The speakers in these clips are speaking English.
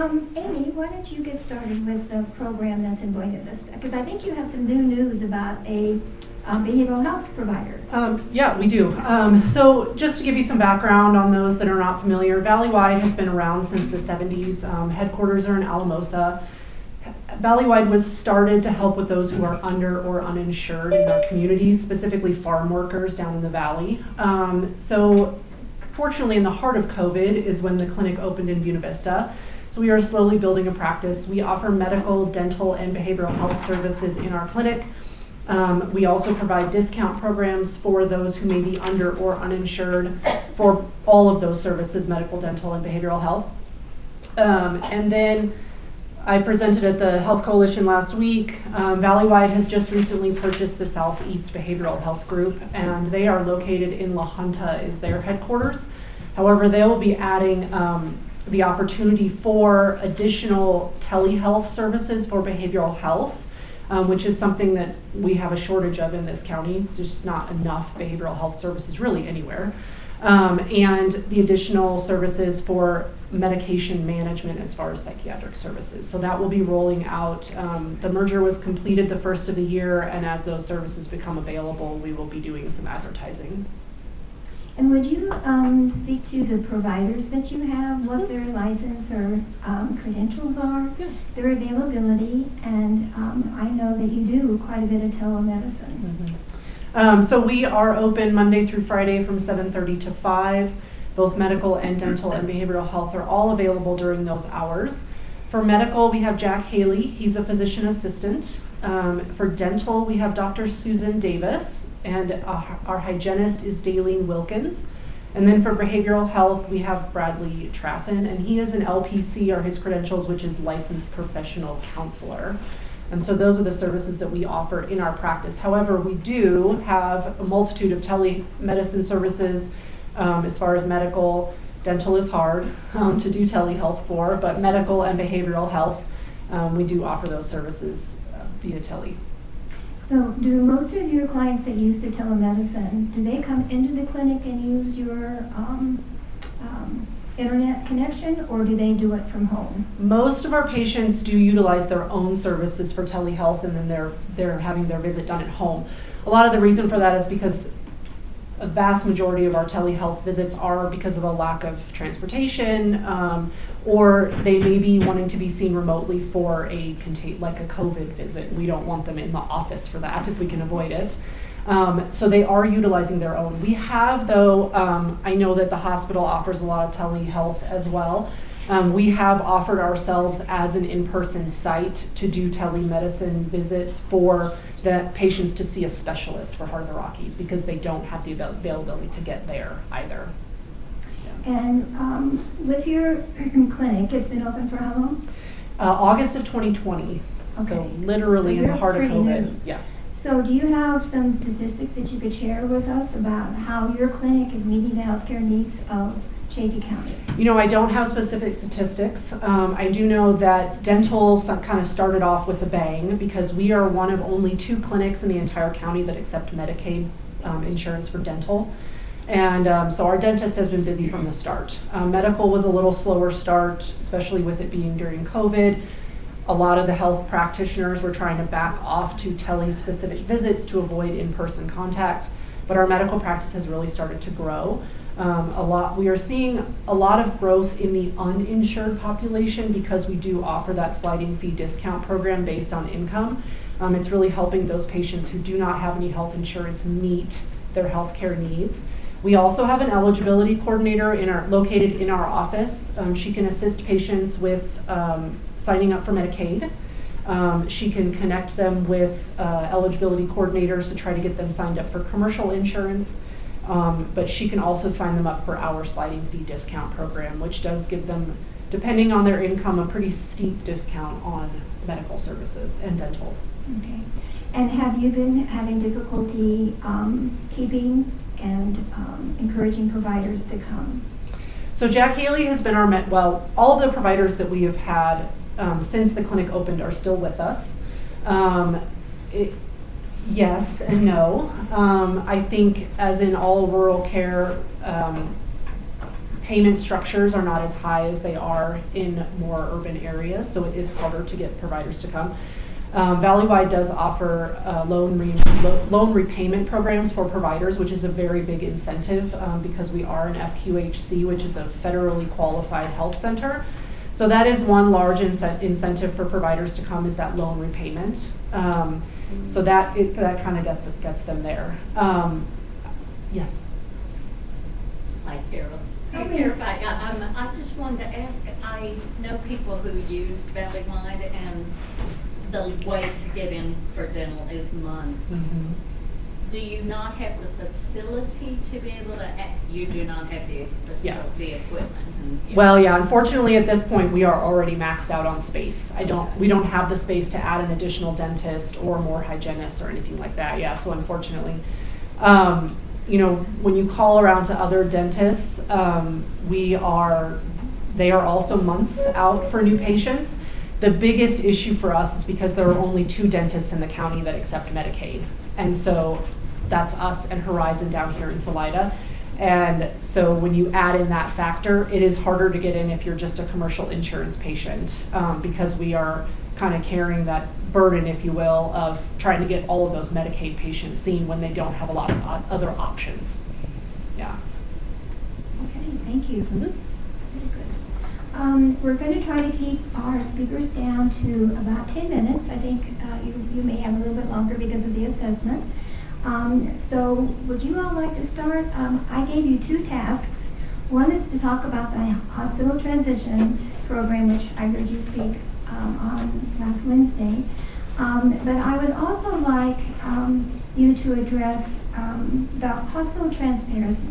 Amy, why don't you get started with the program that's in Buena Vista? Because I think you have some new news about a behavioral health provider. Yeah, we do. So just to give you some background on those that are not familiar, Valleywide has been around since the 70s. Headquarters are in Alamosa. Valleywide was started to help with those who are under or uninsured in our communities, specifically farm workers down in the valley. So fortunately, in the heart of COVID is when the clinic opened in Buena Vista. So we are slowly building a practice. We offer medical, dental, and behavioral health services in our clinic. We also provide discount programs for those who may be under or uninsured for all of those services, medical, dental, and behavioral health. And then I presented at the Health Coalition last week. Valleywide has just recently purchased the Southeast Behavioral Health Group, and they are located in La Junta is their headquarters. However, they will be adding the opportunity for additional telehealth services for behavioral health, which is something that we have a shortage of in this county. It's just not enough behavioral health services really anywhere. And the additional services for medication management as far as psychiatric services. So that will be rolling out. The merger was completed the first of the year, and as those services become available, we will be doing some advertising. And would you speak to the providers that you have, what their license or credentials are, their availability, and I know that you do quite a bit of telemedicine. So we are open Monday through Friday from 7:30 to 5. Both medical and dental and behavioral health are all available during those hours. For medical, we have Jack Haley. He's a physician assistant. For dental, we have Dr. Susan Davis, and our hygienist is Daleen Wilkins. And then for behavioral health, we have Bradley Traffin, and he is an LPC, or his credentials, which is licensed professional counselor. And so those are the services that we offer in our practice. However, we do have a multitude of telemedicine services as far as medical. Dental is hard to do telehealth for, but medical and behavioral health, we do offer those services via tele. So do most of your clients that use the telemedicine, do they come into the clinic and use your internet connection, or do they do it from home? Most of our patients do utilize their own services for telehealth, and then they're having their visit done at home. A lot of the reason for that is because a vast majority of our telehealth visits are because of a lack of transportation, or they may be wanting to be seen remotely for like a COVID visit. We don't want them in the office for that if we can avoid it. So they are utilizing their own. We have, though, I know that the hospital offers a lot of telehealth as well. We have offered ourselves as an in-person site to do telemedicine visits for the patients to see a specialist for Heart of the Rockies, because they don't have the availability to get there either. Yeah. And with your clinic, it's been open for how long? August of 2020, Okay. so literally in the heart of COVID. New. Yeah. So do you have some statistics that you could share with us about how your clinic is meeting the healthcare needs of Chaffee County? You know, I don't have specific statistics. I do know that dental kind of started off with a bang, because we are one of only 2 clinics in the entire county that accept Medicaid insurance for dental. And so our dentist has been busy from the start. Medical was a little slower start, especially with it being during COVID. A lot of the health practitioners were trying to back off to tele-specific visits to avoid in-person contact, but our medical practice has really started to grow. We are seeing a lot of growth in the uninsured population, because we do offer that sliding fee discount program based on income. It's really helping those patients who do not have any health insurance meet their healthcare needs. We also have an eligibility coordinator located in our office. She can assist patients with signing up for Medicaid. She can connect them with eligibility coordinators to try to get them signed up for commercial insurance. But she can also sign them up for our sliding fee discount program, which does give them, depending on their income, a pretty steep discount on medical services and dental. Okay. And have you been having difficulty keeping and encouraging providers to come? So Jack Haley has been all of the providers that we have had since the clinic opened are still with us. Yes and no. I think, as in all rural care, payment structures are not as high as they are in more urban areas, so it is harder to get providers to come. Valleywide does offer loan repayment programs for providers, which is a very big incentive because we are an FQHC, which is a federally qualified health center. So that is one large incentive for providers to come, is that loan repayment. So that kind of gets them there. Yes. Hi, Carol. Okay. I just wanted to ask, I know people who use Valleywide, and the wait to get in for dental is months. Mm-hmm. Do you not have the facility to be able to, you do not have the facility, equipment? Well, yeah, unfortunately at this point we are already maxed out on space. We don't have the space to add an additional dentist or more hygienists or anything like that. Yeah, so unfortunately, when you call around to other dentists, they are also months out for new patients. The biggest issue for us is because there are only 2 dentists in the county that accept Medicaid. And so that's us and Horizon down here in Salida. And so when you add in that factor, it is harder to get in if you're just a commercial insurance patient, because we are kind of carrying that burden, if you will, of trying to get all of those Medicaid patients seen when they don't have a lot of other options. Yeah. Okay, thank you. Mm-hmm. Very good. We're going to try to keep our speakers down to about 10 minutes. I think you may have a little bit longer because of the assessment. So would you all like to start? I gave you 2 tasks. One is to talk about the hospital transition program, which I heard you speak on last Wednesday. But I would also like you to address the hospital transparency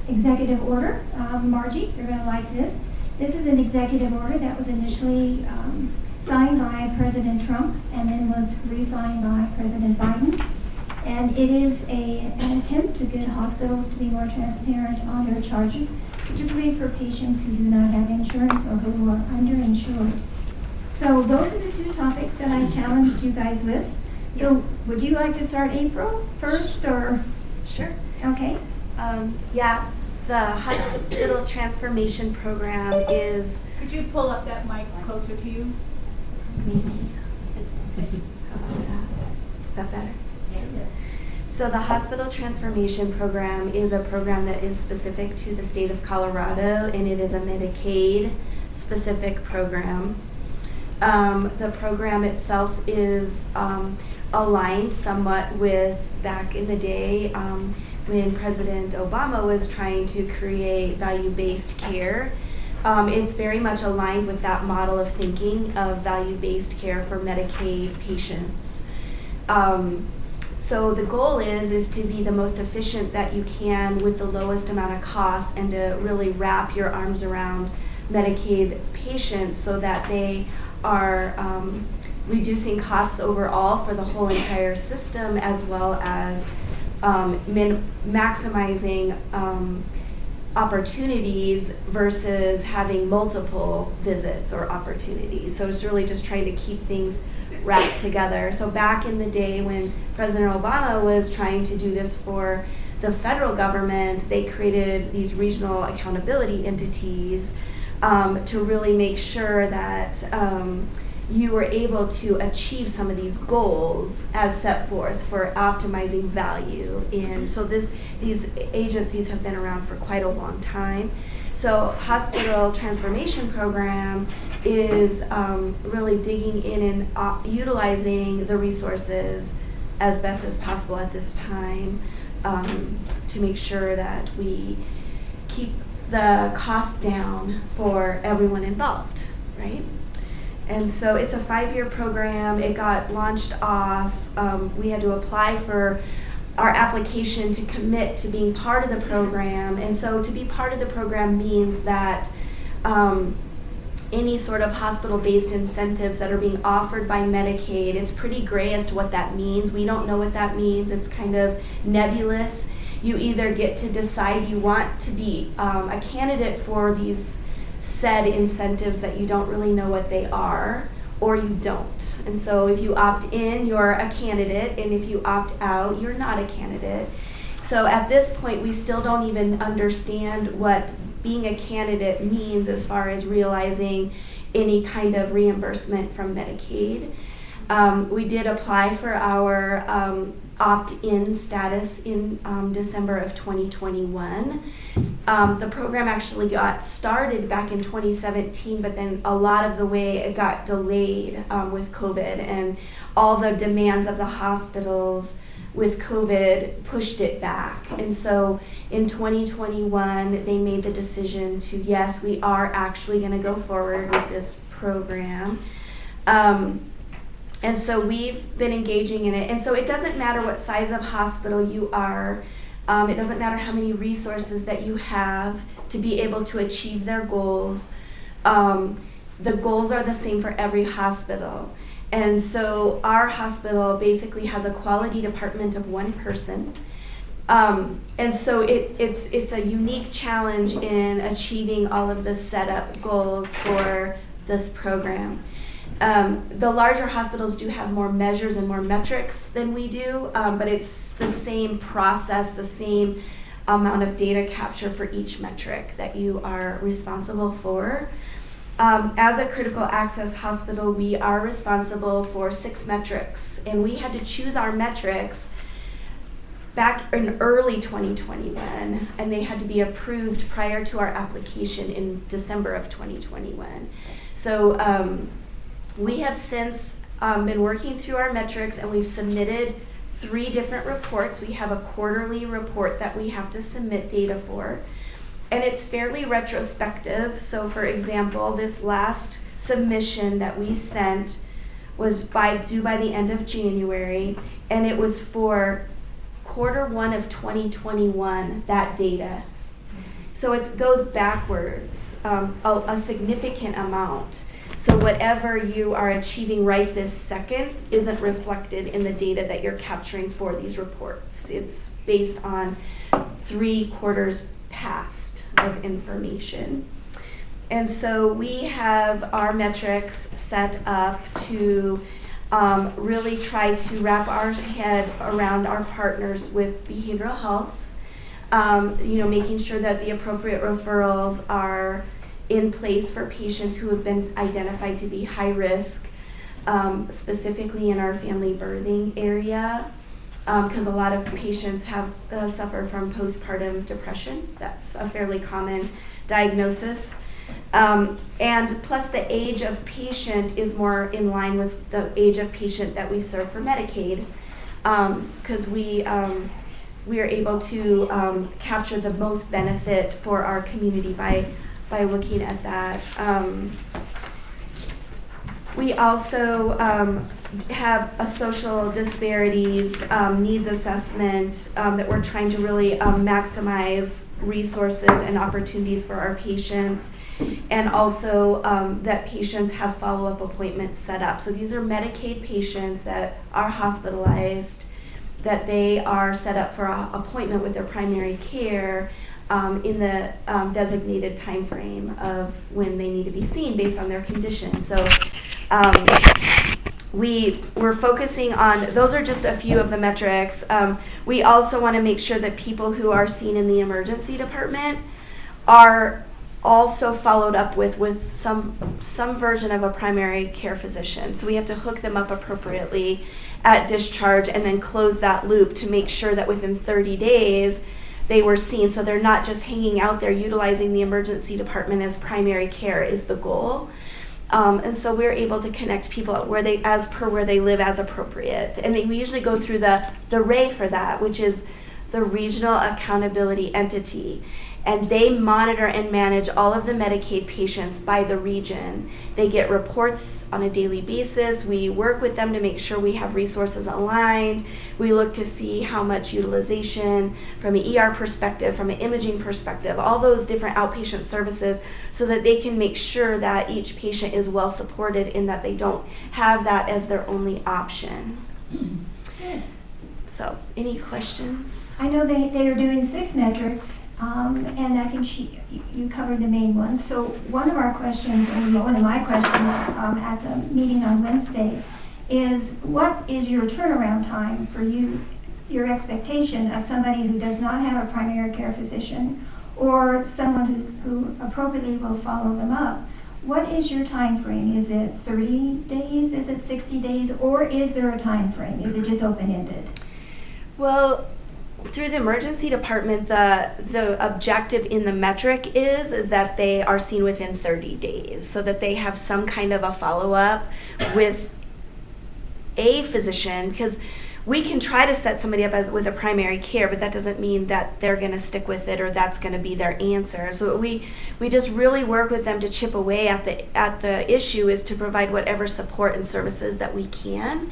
executive order. Margie, you're going to like this. This is an executive order that was initially signed by President Trump and then was re-signed by President Biden. And it is an attempt to get hospitals to be more transparent on their charges, particularly for patients who do not have insurance or who are underinsured. So those are the 2 topics that I challenged you guys with. So would you like to start April 1st or? Sure. Okay. Yeah, the hospital transformation program is. Could you pull up that mic closer to you? Is that better? Yes. So the hospital transformation program is a program that is specific to the state of Colorado, and it is a Medicaid specific program. The program itself is aligned somewhat with back in the day when President Obama was trying to create value-based care. It's very much aligned with that model of thinking of value-based care for Medicaid patients. So the goal is to be the most efficient that you can with the lowest amount of costs, and to really wrap your arms around Medicaid patients so that they are reducing costs overall for the whole entire system, as well as maximizing opportunities versus having multiple visits or opportunities. So it's really just trying to keep things wrapped together. So back in the day when President Obama was trying to do this for the federal government, they created these regional accountability entities to really make sure that you were able to achieve some of these goals as set forth for optimizing value in. So these agencies have been around for quite a long time. So hospital transformation program is really digging in and utilizing the resources as best as possible at this time to make sure that we keep the cost down for everyone involved, right? And so it's a 5-year program. It got launched off. We had to apply for our application to commit to being part of the program. And so to be part of the program means that any sort of hospital-based incentives that are being offered by Medicaid, it's pretty gray as to what that means. We don't know what that means. It's kind of nebulous. You either get to decide you want to be a candidate for these said incentives that you don't really know what they are, or you don't. And so if you opt in, you're a candidate, and if you opt out, you're not a candidate. So at this point, we still don't even understand what being a candidate means as far as realizing any kind of reimbursement from Medicaid. We did apply for our opt-in status in December of 2021. The program actually got started back in 2017, but then a lot of the way it got delayed with COVID, and all the demands of the hospitals with COVID pushed it back. And so in 2021, they made the decision to, yes, we are actually going to go forward with this program. And so we've been engaging in it. And so it doesn't matter what size of hospital you are. It doesn't matter how many resources that you have to be able to achieve their goals. The goals are the same for every hospital. And so our hospital basically has a quality department of one person. And so it's a unique challenge in achieving all of the setup goals for this program. The larger hospitals do have more measures and more metrics than we do, but it's the same process, the same amount of data capture for each metric that you are responsible for. As a critical access hospital, we are responsible for 6 metrics, and we had to choose our metrics back in early 2021, and they had to be approved prior to our application in December of 2021. So we have since been working through our metrics, and we've submitted 3 different reports. We have a quarterly report that we have to submit data for, and it's fairly retrospective. So for example, this last submission that we sent was due by the end of January, and it was for Q1 of 2021, that data. So it goes backwards a significant amount. So whatever you are achieving right this second isn't reflected in the data that you're capturing for these reports. It's based on 3 quarters past of information. And so we have our metrics set up to really try to wrap our head around our partners with behavioral health, making sure that the appropriate referrals are in place for patients who have been identified to be high risk, specifically in our family birthing area, because a lot of patients have suffer from postpartum depression. That's a fairly common diagnosis. And plus the age of patient is more in line with the age of patient that we serve for Medicaid, because we are able to capture the most benefit for our community by looking at that. We also have a social disparities needs assessment that we're trying to really maximize resources and opportunities for our patients, and also that patients have follow-up appointments set up. So these are Medicaid patients that are hospitalized, that they are set up for an appointment with their primary care in the designated time frame of when they need to be seen based on their condition. So we're focusing on, those are just a few of the metrics. We also want to make sure that people who are seen in the emergency department are also followed up with some version of a primary care physician. So we have to hook them up appropriately at discharge and then close that loop to make sure that within 30 days they were seen, so they're not just hanging out there utilizing the emergency department as primary care is the goal. And so we're able to connect people as per where they live as appropriate. And we usually go through the RAE for that, which is the Regional Accountability Entity. And they monitor and manage all of the Medicaid patients by the region. They get reports on a daily basis. We work with them to make sure we have resources aligned. We look to see how much utilization from an ER perspective, from an imaging perspective, all those different outpatient services, so that they can make sure that each patient is well supported and that they don't have that as their only option. So, any questions? I know they are doing 6 metrics, and I think you covered the main ones. So one of our questions, and one of my questions at the meeting on Wednesday, is what is your turnaround time for you your expectation of somebody who does not have a primary care physician or someone who appropriately will follow them up, what is your time frame? Is it 30 days? Is it 60 days? Or is there a time frame? Is it just open-ended? Well, through the emergency department, the objective in the metric is that they are seen within 30 days, so that they have some kind of a follow-up with a physician, because we can try to set somebody up with a primary care, but that doesn't mean that they're going to stick with it or that's going to be their answer. So we just really work with them to chip away at the issue, is to provide whatever support and services that we can.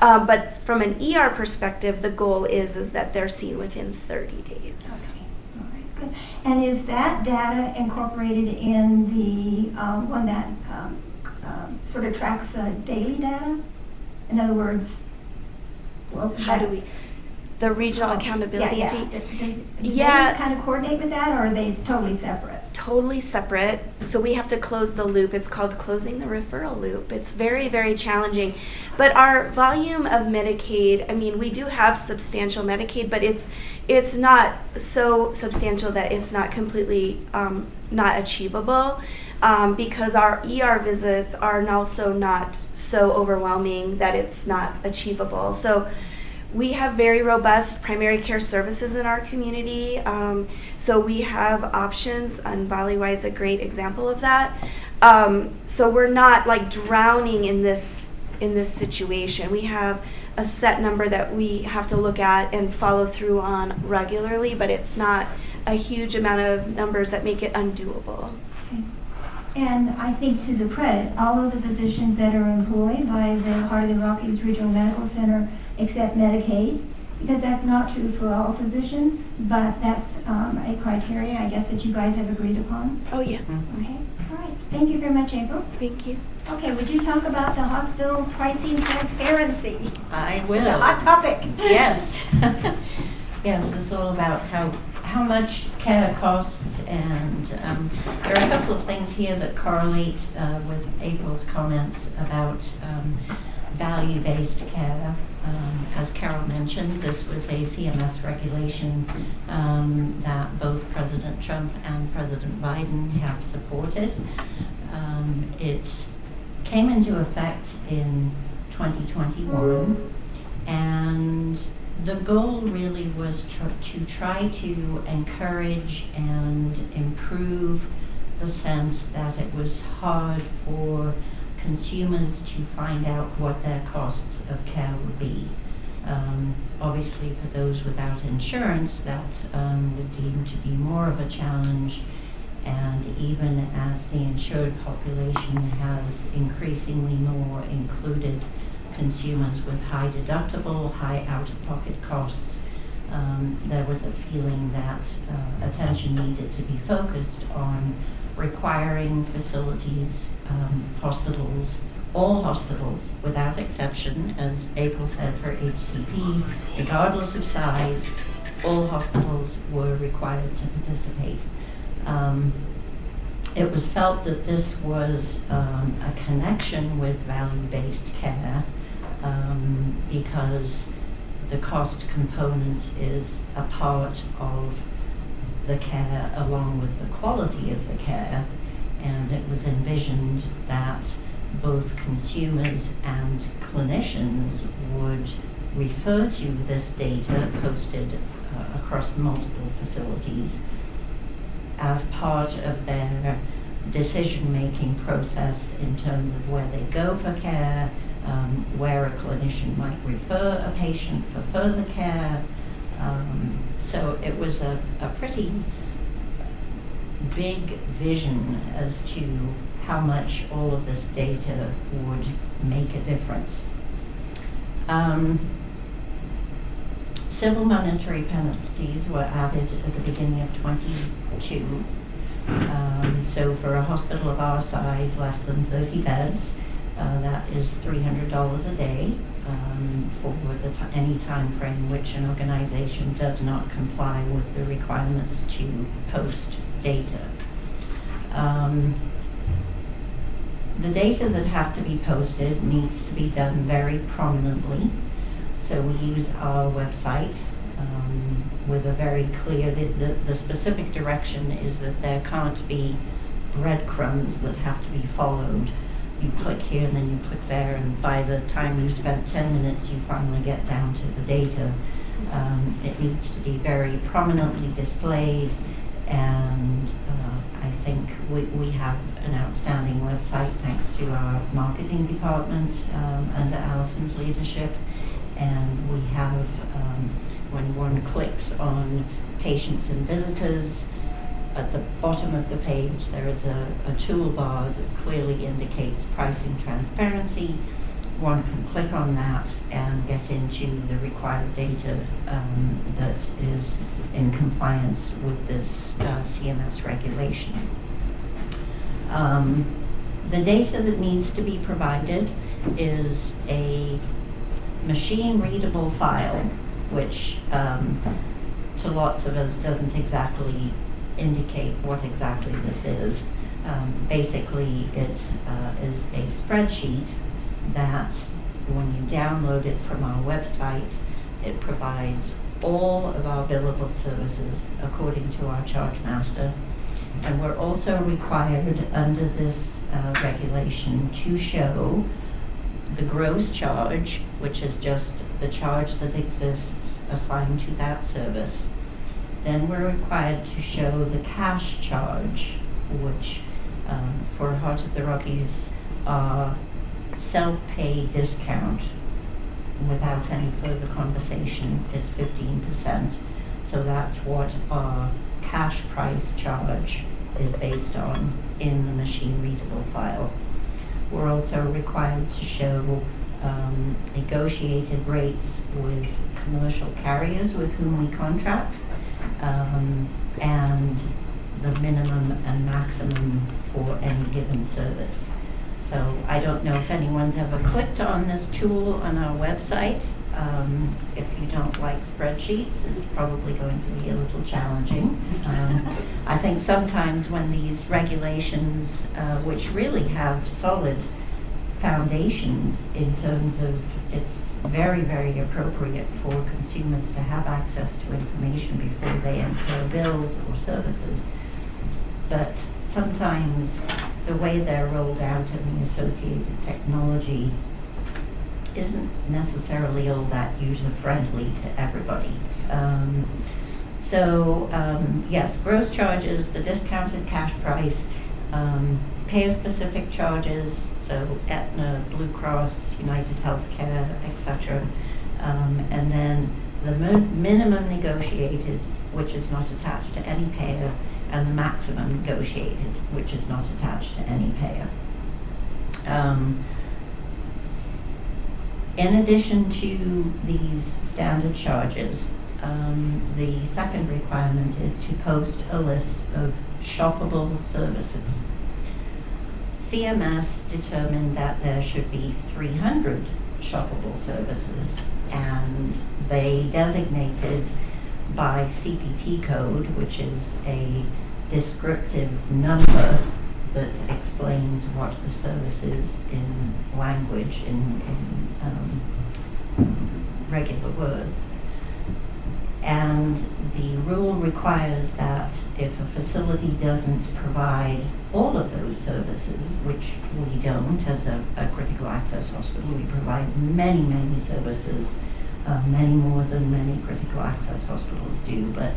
But from an ER perspective, the goal is that they're seen within 30 days. Okay, all right, good. And is that data incorporated in the one that sort of tracks the daily data? In other words, How do we, the regional accountability yeah. team? Do Yeah. they kind of coordinate with that, or are they totally separate? Totally separate. So we have to close the loop. It's called closing the referral loop. It's very, very challenging. But our volume of Medicaid, I mean, we do have substantial Medicaid, but it's not so substantial that it's not completely not achievable, because our ER visits are also not so overwhelming that it's not achievable. So we have very robust primary care services in our community. So we have options, and Valley-Wide's a great example of that. So we're not like drowning in this situation. We have a set number that we have to look at and follow through on regularly, but it's not a huge amount of numbers that make it undoable. Okay. And I think to the credit, all of the physicians that are employed by the Heart of the Rockies Regional Medical Center accept Medicaid, because that's not true for all physicians, but that's a criteria, I guess, that you guys have agreed upon. Oh yeah, Okay, all right. Thank you very much, April. thank you. Okay, would you talk about the hospital pricing transparency? I will. It's a hot topic. Yes. Yes, it's all about how much care costs, and there are a couple of things here that correlate with April's comments about value-based care. As Carol mentioned, this was a CMS regulation that both President Trump and President Biden have supported. It came into effect in 2021, and the goal really was to try to encourage and improve the sense that it was hard for consumers to find out what their costs of care would be. Obviously, for those without insurance, that was deemed to be more of a challenge. And even as the insured population has increasingly more included consumers with high deductible, high out-of-pocket costs, there was a feeling that attention needed to be focused on requiring facilities, hospitals, all hospitals without exception, as April said for HTP, regardless of size, all hospitals were required to participate. It was felt that this was a connection with value-based care, because the cost component is a part of the care along with the quality of the care, and it was envisioned that both consumers and clinicians would refer to this data posted across multiple facilities as part of their decision-making process in terms of where they go for care, where a clinician might refer a patient for further care. So it was a pretty big vision as to how much all of this data would make a difference. Civil monetary penalties were added at the beginning of 22. So for a hospital of our size, less than 30 beds, that is $300 a day for any time frame which an organization does not comply with the requirements to post data. The data that has to be posted needs to be done very prominently. So we use our website with a very clear, the specific direction is that there can't be breadcrumbs that have to be followed. You click here and then you click there, and by the time you spent 10 minutes, you finally get down to the data. It needs to be very prominently displayed, and I think we have an outstanding website thanks to our marketing department under Alison's leadership. And we have, when one clicks on patients and visitors, at the bottom of the page there is a toolbar that clearly indicates pricing transparency. One can click on that and get into the required data that is in compliance with this CMS regulation. The data that needs to be provided is a machine-readable file, which to lots of us doesn't exactly indicate what exactly this is. Basically, it is a spreadsheet that when you download it from our website, it provides all of our billable services according to our charge master. And we're also required under this regulation to show the gross charge, which is just the charge that exists assigned to that service. Then we're required to show the cash charge, which for Heart of the Rockies, our self-pay discount without any further conversation is 15%. So that's what our cash price charge is based on in the machine readable file. We're also required to show negotiated rates with commercial carriers with whom we contract, and the minimum and maximum for any given service. So I don't know if anyone's ever clicked on this tool on our website. If you don't like spreadsheets, it's probably going to be a little challenging. I think sometimes when these regulations, which really have solid foundations in terms of it's very, very appropriate for consumers to have access to information before they incur bills or services. But sometimes the way they're rolled out and the associated technology isn't necessarily all that user-friendly to everybody. Yes, gross charges, the discounted cash price, payer-specific charges, so Aetna, Blue Cross, United Healthcare, etc. And then the minimum negotiated, which is not attached to any payer, and the maximum negotiated, which is not attached to any payer. In addition to these standard charges, the second requirement is to post a list of shoppable services. CMS determined that there should be 300 shoppable services, and they designated by CPT code, which is a descriptive number that explains what the service is in language, in regular words. And the rule requires that if a facility doesn't provide all of those services, which we don't as a critical access hospital, we provide many, many services, many more than many critical access hospitals do, but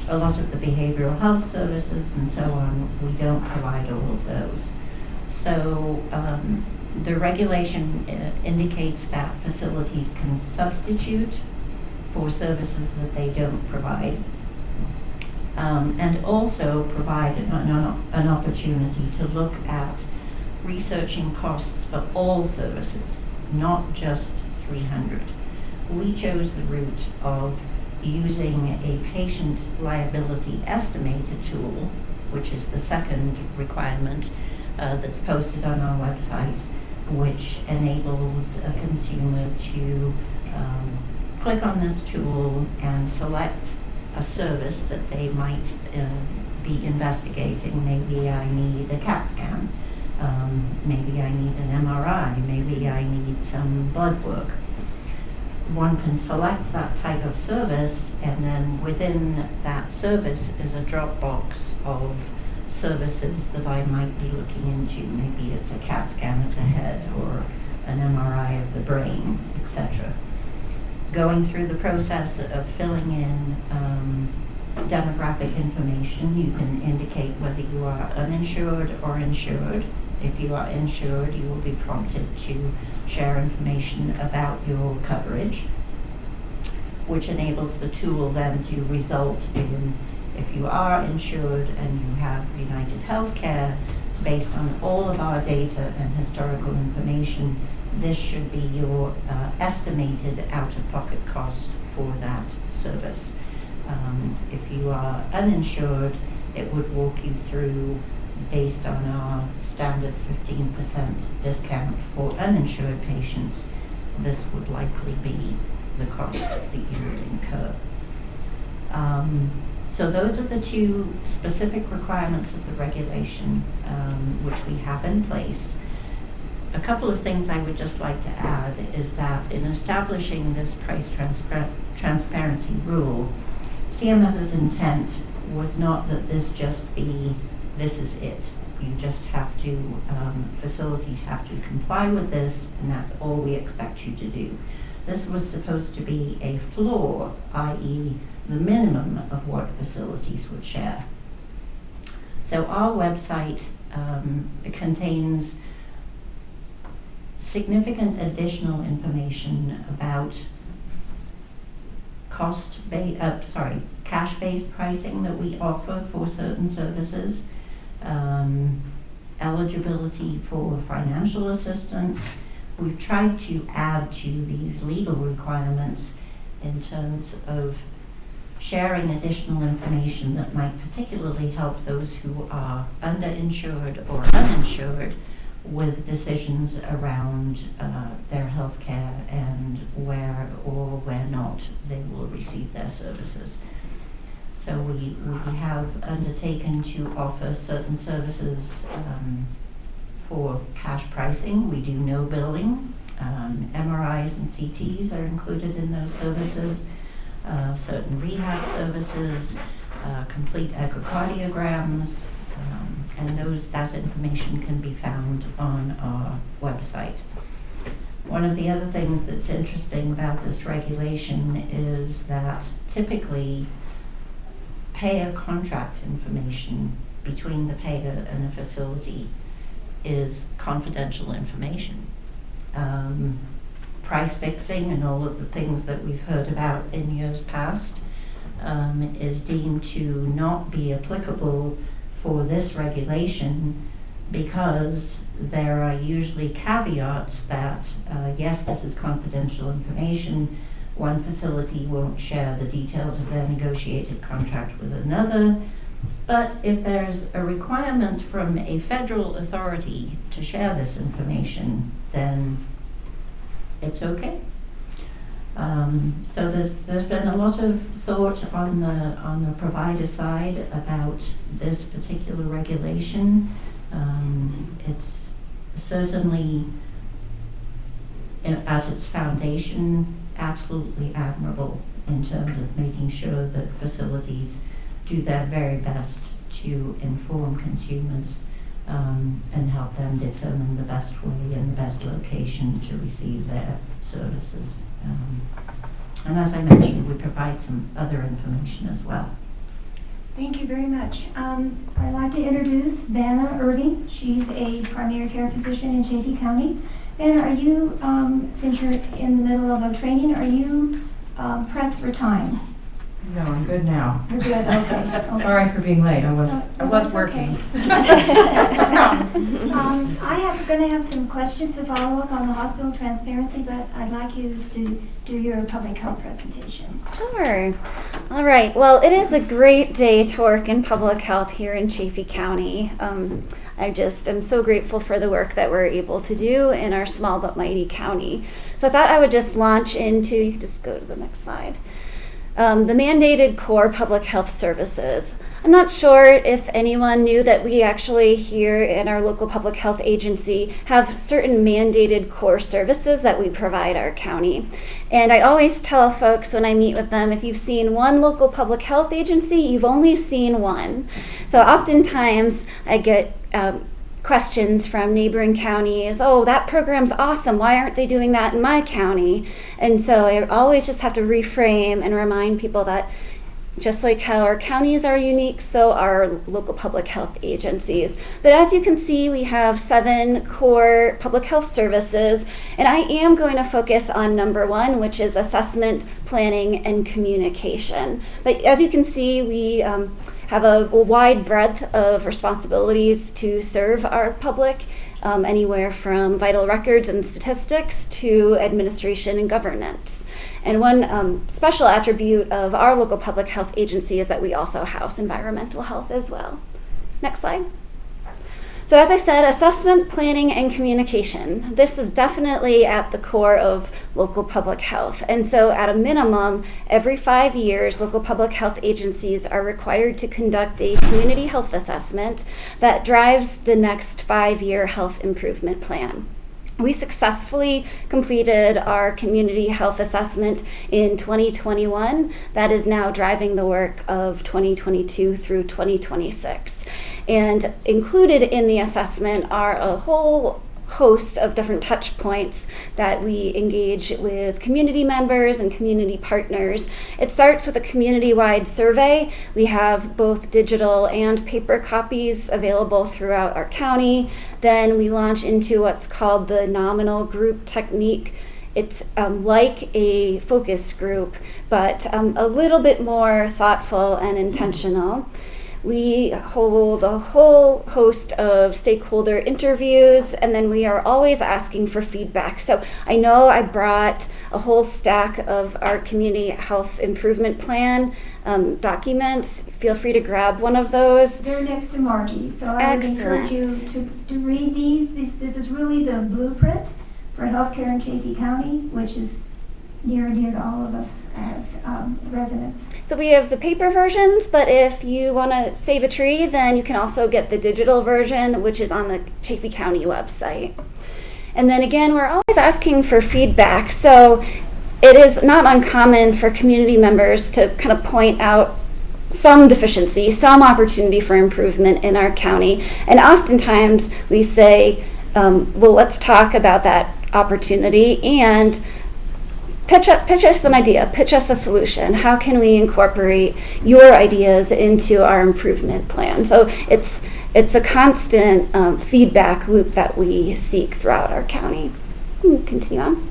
a lot of the behavioral health services and so on, we don't provide all of those. So the regulation indicates that facilities can substitute for services that they don't provide, and also provide an opportunity to look at researching costs for all services, not just 300. We chose the route of using a patient liability estimator tool, which is the second requirement that's posted on our website, which enables a consumer to click on this tool and select a service that they might be investigating. Maybe I need a CAT scan, maybe I need an MRI, maybe I need some blood work. one can select that type of service, and then within that service is a drop box of services that I might be looking into. Maybe it's a CAT scan of the head or an MRI of the brain, etc. Going through the process of filling in demographic information, you can indicate whether you are uninsured or insured. If you are insured, you will be prompted to share information about your coverage, which enables the tool then to result in, if you are insured and you have United Healthcare, based on all of our data and historical information, this should be your estimated out-of-pocket cost for that service. If you are uninsured, it would walk you through, based on our standard 15% discount for uninsured patients, this would likely be the cost that you would incur. So those are the two specific requirements of the regulation which we have in place. A couple of things I would just like to add is that in establishing this price transparency rule, CMS's intent was not that this is it. You just have to, facilities have to comply with this, and that's all we expect you to do. This was supposed to be a floor, i.e. the minimum of what facilities would share. So our website contains significant additional information about cash-based pricing that we offer for certain services, eligibility for financial assistance. We've tried to add to these legal requirements in terms of sharing additional information that might particularly help those who are underinsured or uninsured with decisions around their health care and where or where not they will receive their services. So we have undertaken to offer certain services for cash pricing. We do no billing. MRIs and CTs are included in those services. Certain rehab services, complete echocardiograms, and that information can be found on our website. One of the other things that's interesting about this regulation is that typically payer contract information between the payer and a facility is confidential information. Price fixing and all of the things that we've heard about in years past is deemed to not be applicable for this regulation because there are usually caveats that, yes, this is confidential information. One facility won't share the details of their negotiated contract with another. But if there's a requirement from a federal authority to share this information, then it's okay. So there's been a lot of thought on the provider side about this particular regulation. It's certainly at its foundation absolutely admirable in terms of making sure that facilities do their very best to inform consumers and help them determine the best way and the best location to receive their services. And as I mentioned, we provide some other information as well. Thank you very much. I'd like to introduce Vanna Irving. She's a primary care physician in Chaffee County. Vanna, are you, since you're in the middle of a training, are you pressed for time? No, I'm good now. You're good, okay. Sorry for being late. I was that's working. Okay. That's no problem. I am going to have some questions to follow up on the hospital transparency, but I'd like you to do your public health presentation. Sure. All right. Well, it is a great day to work in public health here in Chaffee County. I just am so grateful for the work that we're able to do in our small but mighty county. So I thought I would just launch into, you can just go to the next slide. the mandated core public health services. I'm not sure if anyone knew that we actually here in our local public health agency have certain mandated core services that we provide our county. And I always tell folks when I meet with them, if you've seen one local public health agency, you've only seen one. So oftentimes I get questions from neighboring counties, oh, that program's awesome, why aren't they doing that in my county? And so I always just have to reframe and remind people that just like how our counties are unique, so are local public health agencies. But as you can see, we have 7 core public health services, and I am going to focus on number 1, which is assessment, planning, and communication. But as you can see, we have a wide breadth of responsibilities to serve our public, anywhere from vital records and statistics to administration and governance. And one special attribute of our local public health agency is that we also house environmental health as well. Next slide. So as I said, assessment, planning, and communication. This is definitely at the core of local public health. And so at a minimum, every 5 years, local public health agencies are required to conduct a community health assessment that drives the next 5-year health improvement plan. We successfully completed our community health assessment in 2021. That is now driving the work of 2022 through 2026. And included in the assessment are a whole host of different touch points that we engage with community members and community partners. It starts with a community-wide survey. We have both digital and paper copies available throughout our county. Then we launch into what's called the nominal group technique. It's like a focus group, but a little bit more thoughtful and intentional. We hold a whole host of stakeholder interviews, and then we are always asking for feedback. So I know I brought a whole stack of our community health improvement plan documents. Feel free to grab one of those. They're next to Margie, so I would encourage you to read these. This is really the blueprint for healthcare in Chaffee County, which is near and dear to all of us as residents. So we have the paper versions, but if you want to save a tree, then you can also get the digital version, which is on the Chaffee County website. And then again, we're always asking for feedback. So it is not uncommon for community members to kind of point out some deficiency, some opportunity for improvement in our county. And oftentimes we say, well, let's talk about that opportunity and pitch us an idea, pitch us a solution. How can we incorporate your ideas into our improvement plan? So it's a constant feedback loop that we seek throughout our county. Continue on.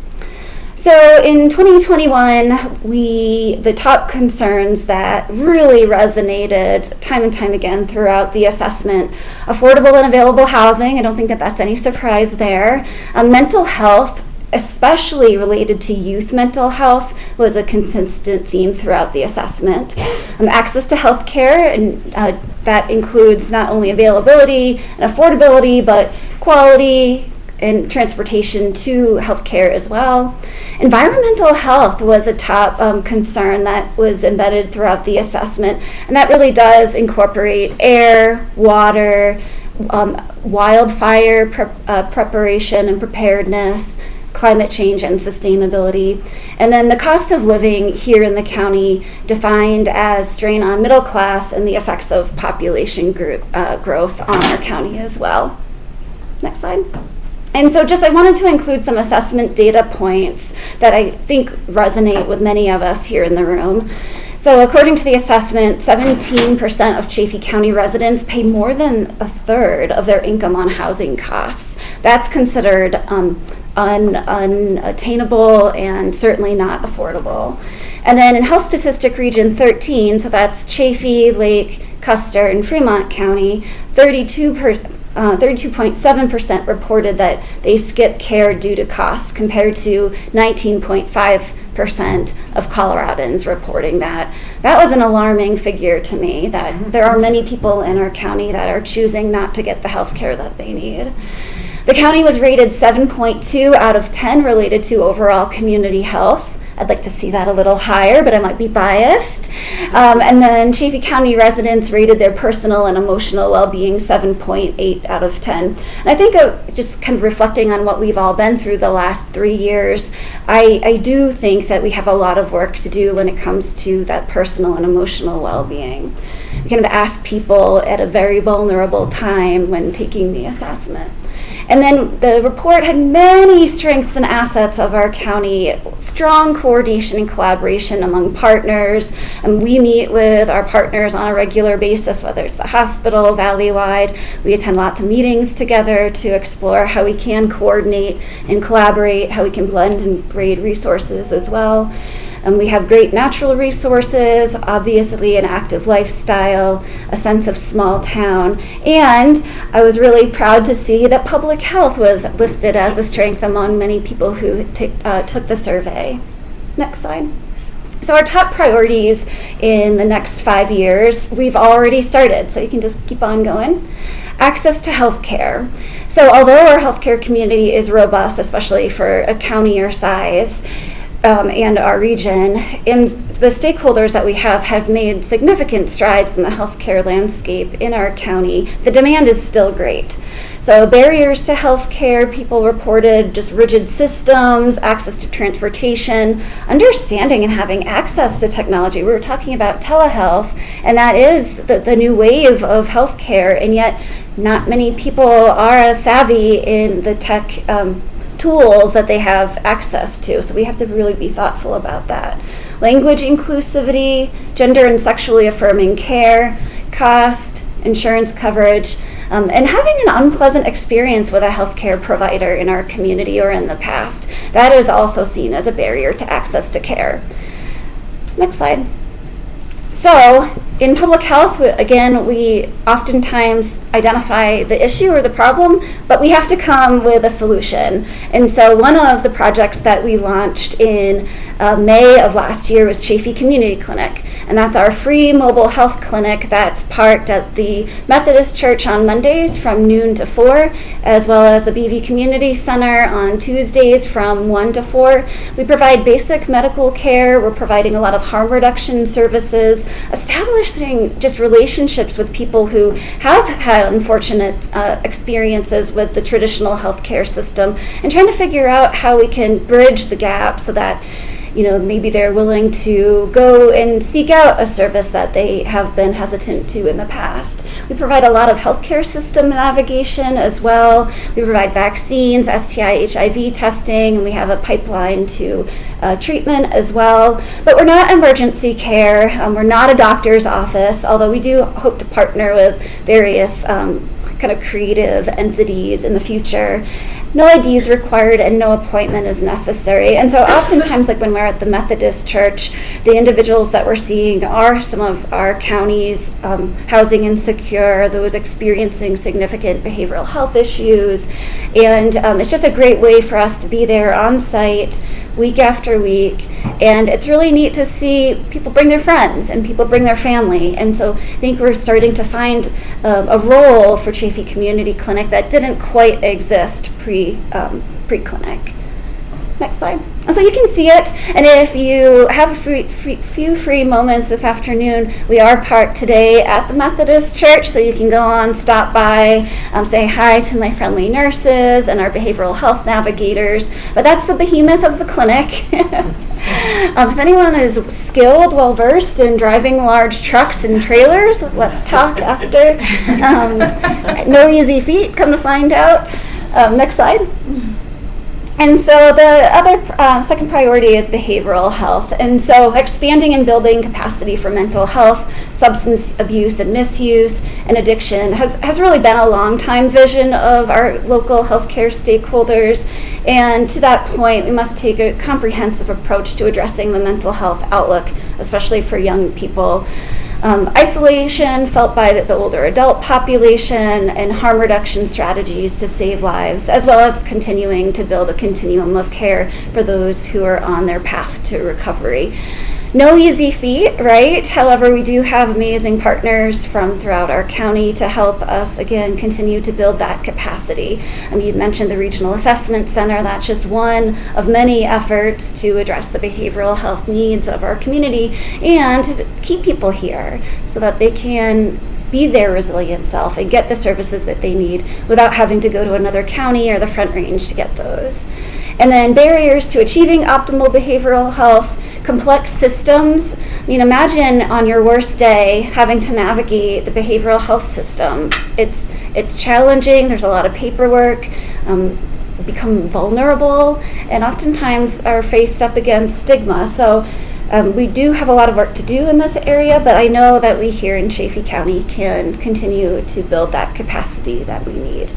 So in 2021, the top concerns that really resonated time and time again throughout the assessment: affordable and available housing. I don't think that that's any surprise there. Mental health, especially related to youth mental health, was a consistent theme throughout the assessment. Access to health care, and that includes not only availability and affordability, but quality and transportation to health care as well. Environmental health was a top concern that was embedded throughout the assessment, and that really does incorporate air, water, wildfire preparation and preparedness, climate change and sustainability. And then the cost of living here in the county, defined as strain on middle class and the effects of population growth on our county as well. Next slide. And so I wanted to include some assessment data points that I think resonate with many of us here in the room. So according to the assessment, 17% of Chaffee County residents pay more than a third of their income on housing costs. That's considered unattainable and certainly not affordable. And then in Health Statistic Region 13, so that's Chaffee, Lake, Custer, and Fremont County, 32.7% reported that they skip care due to costs, compared to 19.5% of Coloradans reporting that. That was an alarming figure to me, that there are many people in our county that are choosing not to get the health care that they need. The county was rated 7.2 out of 10 related to overall community health. I'd like to see that a little higher, but I might be biased. And then Chaffee County residents rated their personal and emotional well-being 7.8 out of 10. And I think just kind of reflecting on what we've all been through the last 3 years, I do think that we have a lot of work to do when it comes to that personal and emotional well-being. We kind of ask people at a very vulnerable time when taking the assessment. And then the report had many strengths and assets of our county, strong coordination and collaboration among partners. And we meet with our partners on a regular basis, whether it's the hospital, Valley-wide. We attend lots of meetings together to explore how we can coordinate and collaborate, how we can blend and braid resources as well. And we have great natural resources, obviously an active lifestyle, a sense of small town, and I was really proud to see that public health was listed as a strength among many people who took the survey. Next slide. So our top priorities in the next 5 years, we've already started, so you can just keep on going. Access to health care. So although our healthcare community is robust, especially for a county our size, and our region, and the stakeholders that we have made significant strides in the healthcare landscape in our county, the demand is still great. So barriers to healthcare, people reported just rigid systems, access to transportation, understanding and having access to technology. We were talking about telehealth, and that is the new wave of healthcare, and yet not many people are as savvy in the tech tools that they have access to, so we have to really be thoughtful about that. Language inclusivity, gender and sexually affirming care, cost, insurance coverage, and having an unpleasant experience with a healthcare provider in our community or in the past. That is also seen as a barrier to access to care. Next slide. So in public health, again, we oftentimes identify the issue or the problem, but we have to come with a solution. And so one of the projects that we launched in May of last year was Chaffee Community Clinic. And that's our free mobile health clinic that's parked at the Methodist Church on Mondays from noon to 4, as well as the BV Community Center on Tuesdays from 1 to 4. We provide basic medical care. We're providing a lot of harm reduction services, establishing just relationships with people who have had unfortunate experiences with the traditional healthcare system, and trying to figure out how we can bridge the gap so that maybe they're willing to go and seek out a service that they have been hesitant to in the past. We provide a lot of healthcare system navigation as well. We provide vaccines, STI, HIV testing, and we have a pipeline to treatment as well. But we're not emergency care. We're not a doctor's office, although we do hope to partner with various kind of creative entities in the future. No ID is required and no appointment is necessary. And so oftentimes, like when we're at the Methodist Church, the individuals that we're seeing are some of our county's housing insecure, those experiencing significant behavioral health issues. And it's just a great way for us to be there on site week after week. And it's really neat to see people bring their friends and people bring their family. And so I think we're starting to find a role for Chaffee Community Clinic that didn't quite exist pre-clinic. Next slide. And so you can see it, and if you have a few free moments this afternoon, we are parked today at the Methodist Church, so you can go on, stop by, say hi to my friendly nurses and our behavioral health navigators. But that's the behemoth of the clinic. If anyone is skilled, well-versed in driving large trucks and trailers, let's talk after. No easy feat, come to find out. Next slide. And so the other second priority is behavioral health. And so expanding and building capacity for mental health, substance abuse and misuse, and addiction has really been a long time vision of our local healthcare stakeholders. And to that point, we must take a comprehensive approach to addressing the mental health outlook, especially for young people. Isolation felt by the older adult population, and harm reduction strategies to save lives, as well as continuing to build a continuum of care for those who are on their path to recovery. No easy feat, right? However, we do have amazing partners from throughout our county to help us, again, continue to build that capacity. You mentioned the Regional Assessment Center. That's just one of many efforts to address the behavioral health needs of our community and to keep people here so that they can be their resilient self and get the services that they need without having to go to another county or the Front Range to get those. And then barriers to achieving optimal behavioral health, complex systems. Imagine on your worst day having to navigate the behavioral health system. It's challenging. There's a lot of paperwork. Become vulnerable, and oftentimes are faced up against stigma. So we do have a lot of work to do in this area, but I know that we here in Chaffee County can continue to build that capacity that we need.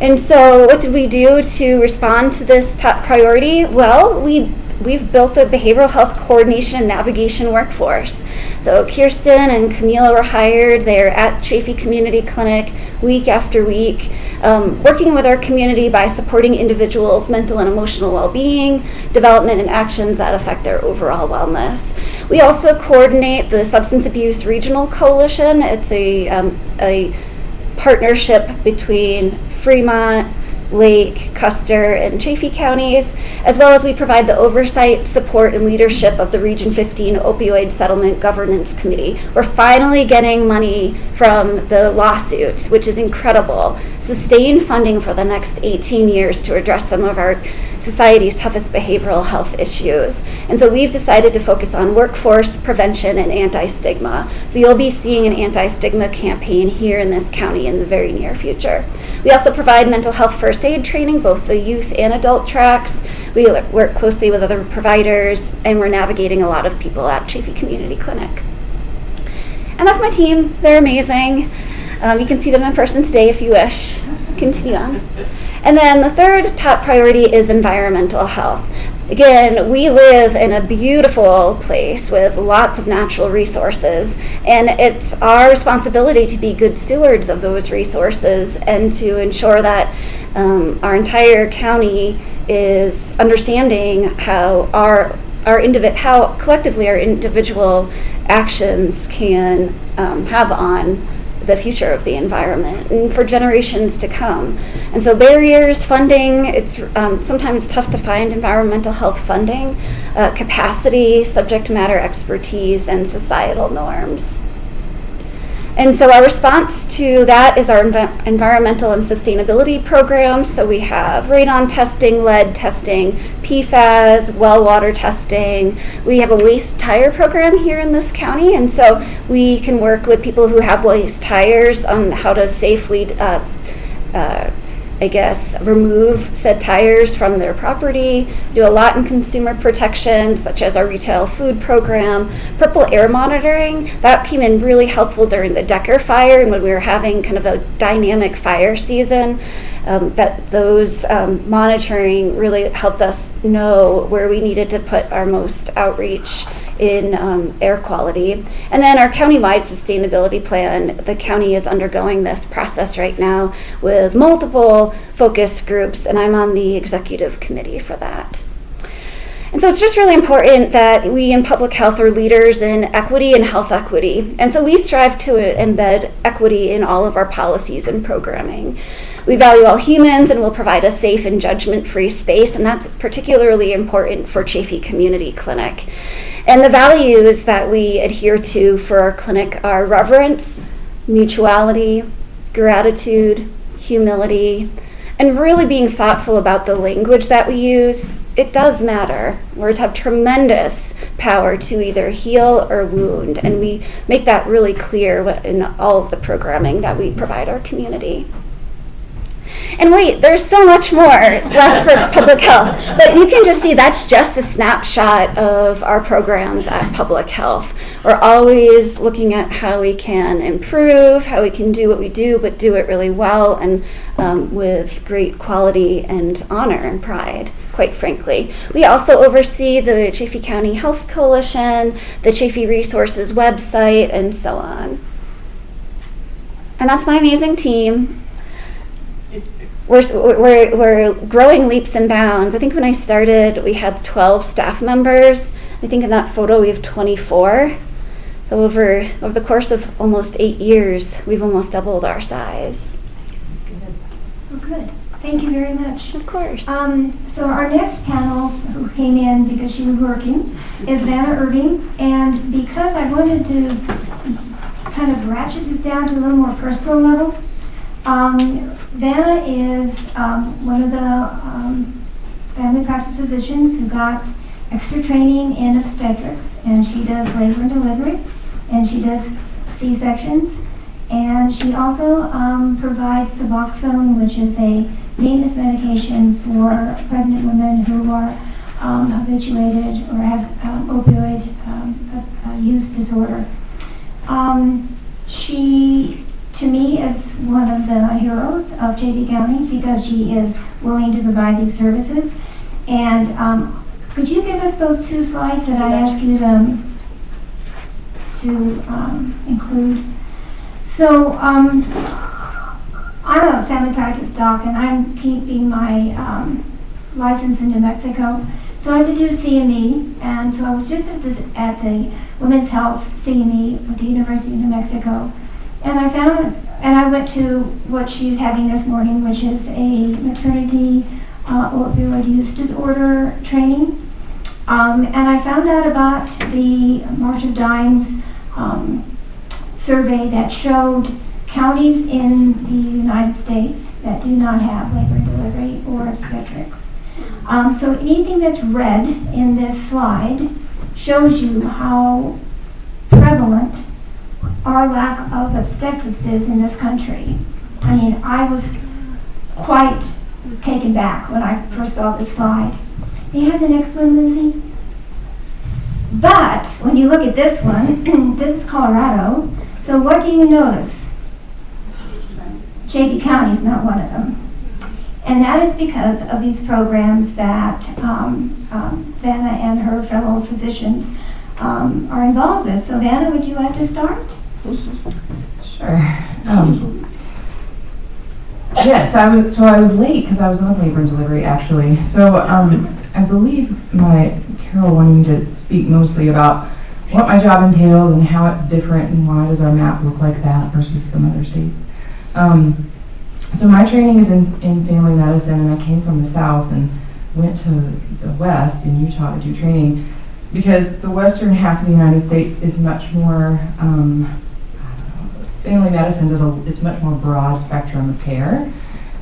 And so what did we do to respond to this top priority? Well, we've built a behavioral health coordination and navigation workforce. So Kirsten and Camila were hired. They're at Chaffee Community Clinic week after week, working with our community by supporting individuals' mental and emotional well-being, development, and actions that affect their overall wellness. We also coordinate the Substance Abuse Regional Coalition. It's a partnership between Fremont, Lake, Custer, and Chaffee counties, as well as we provide the oversight, support, and leadership of the Region 15 Opioid Settlement Governance Committee. We're finally getting money from the lawsuits, which is incredible. Sustained funding for the next 18 years to address some of our society's toughest behavioral health issues. And so we've decided to focus on workforce prevention and anti-stigma. So you'll be seeing an anti-stigma campaign here in this county in the very near future. We also provide mental health first aid training, both the youth and adult tracks. We work closely with other providers, and we're navigating a lot of people at Chaffee Community Clinic. And that's my team. They're amazing. You can see them in person today if you wish. Continue on. And then the third top priority is environmental health. Again, we live in a beautiful place with lots of natural resources, and it's our responsibility to be good stewards of those resources and to ensure that our entire county is understanding how how collectively our individual actions can have on the future of the environment and for generations to come. And so barriers, funding, it's sometimes tough to find environmental health funding, capacity, subject matter expertise, and societal norms. And so our response to that is our environmental and sustainability programs. So we have radon testing, lead testing, PFAS, well water testing. We have a waste tire program here in this county, and so we can work with people who have waste tires on how to safely remove said tires from their property, do a lot in consumer protection, such as our retail food program. Purple air monitoring, that came in really helpful during the Decker fire and when we were having kind of a dynamic fire season. That those monitoring really helped us know where we needed to put our most outreach in air quality. And then our countywide sustainability plan, the county is undergoing this process right now with multiple focus groups, and I'm on the executive committee for that. And so it's just really important that we in public health are leaders in equity and health equity. And so we strive to embed equity in all of our policies and programming. We value all humans and will provide a safe and judgment-free space, and that's particularly important for Chaffee Community Clinic. And the values that we adhere to for our clinic are reverence, mutuality, gratitude, humility, and really being thoughtful about the language that we use. It does matter. Words have tremendous power to either heal or wound, and we make that really clear in all of the programming that we provide our community. And wait, there's so much more left for public health, but you can just see that's just a snapshot of our programs at public health. We're always looking at how we can improve, how we can do what we do, but do it really well and with great quality and honor and pride, quite frankly. We also oversee the Chaffee County Health Coalition, the Chaffee Resources website, and so on. And that's my amazing team. We're growing leaps and bounds. I think when I started, we had 12 staff members, I think in that photo we have 24. So over the course of almost 8 years, we've almost doubled our size. Oh, good. Thank you very much. Of course. So our next panel, who came in because she was working, is Vanna Irving. And because I wanted to kind of ratchet this down to a little more personal level, Vanna is one of the family practice physicians who got extra training in obstetrics, and she does labor and delivery, and she does C-sections, and she also provides Suboxone, which is a maintenance medication for pregnant women who are habituated or have opioid use disorder. She, to me, is one of the heroes of Chaffee County because she is willing to provide these services. And could you give us those 2 slides that I asked you to include? So I'm a family practice doc, and I'm keeping my license in New Mexico. So I had to do CME, and so I was just at the Women's Health CME with the University of New Mexico, and I went to what she's having this morning, which is a maternity opioid use disorder training. And I found out about the March of Dimes survey that showed counties in the United States that do not have labor and delivery or obstetrics. So anything that's red in this slide shows you how prevalent our lack of obstetrics is in this country. I mean, I was quite taken back when I first saw this slide. May you have the next one, Lizzie? But when you look at this one, this is Colorado. So what do you notice? Chaffee County is not one of them. And that is because of these programs that Vanna and her fellow physicians are involved with. So Vanna, would you like to start? Sure. Yes, I was late because I was on labor and delivery actually. So I believe Carol wanted me to speak mostly about what my job entails and how it's different and why does our map look like that versus some other states. So my training is in family medicine, and I came from the South and went to the West in Utah to do training because the western half of the United States is much more, family medicine it's much more broad spectrum of care.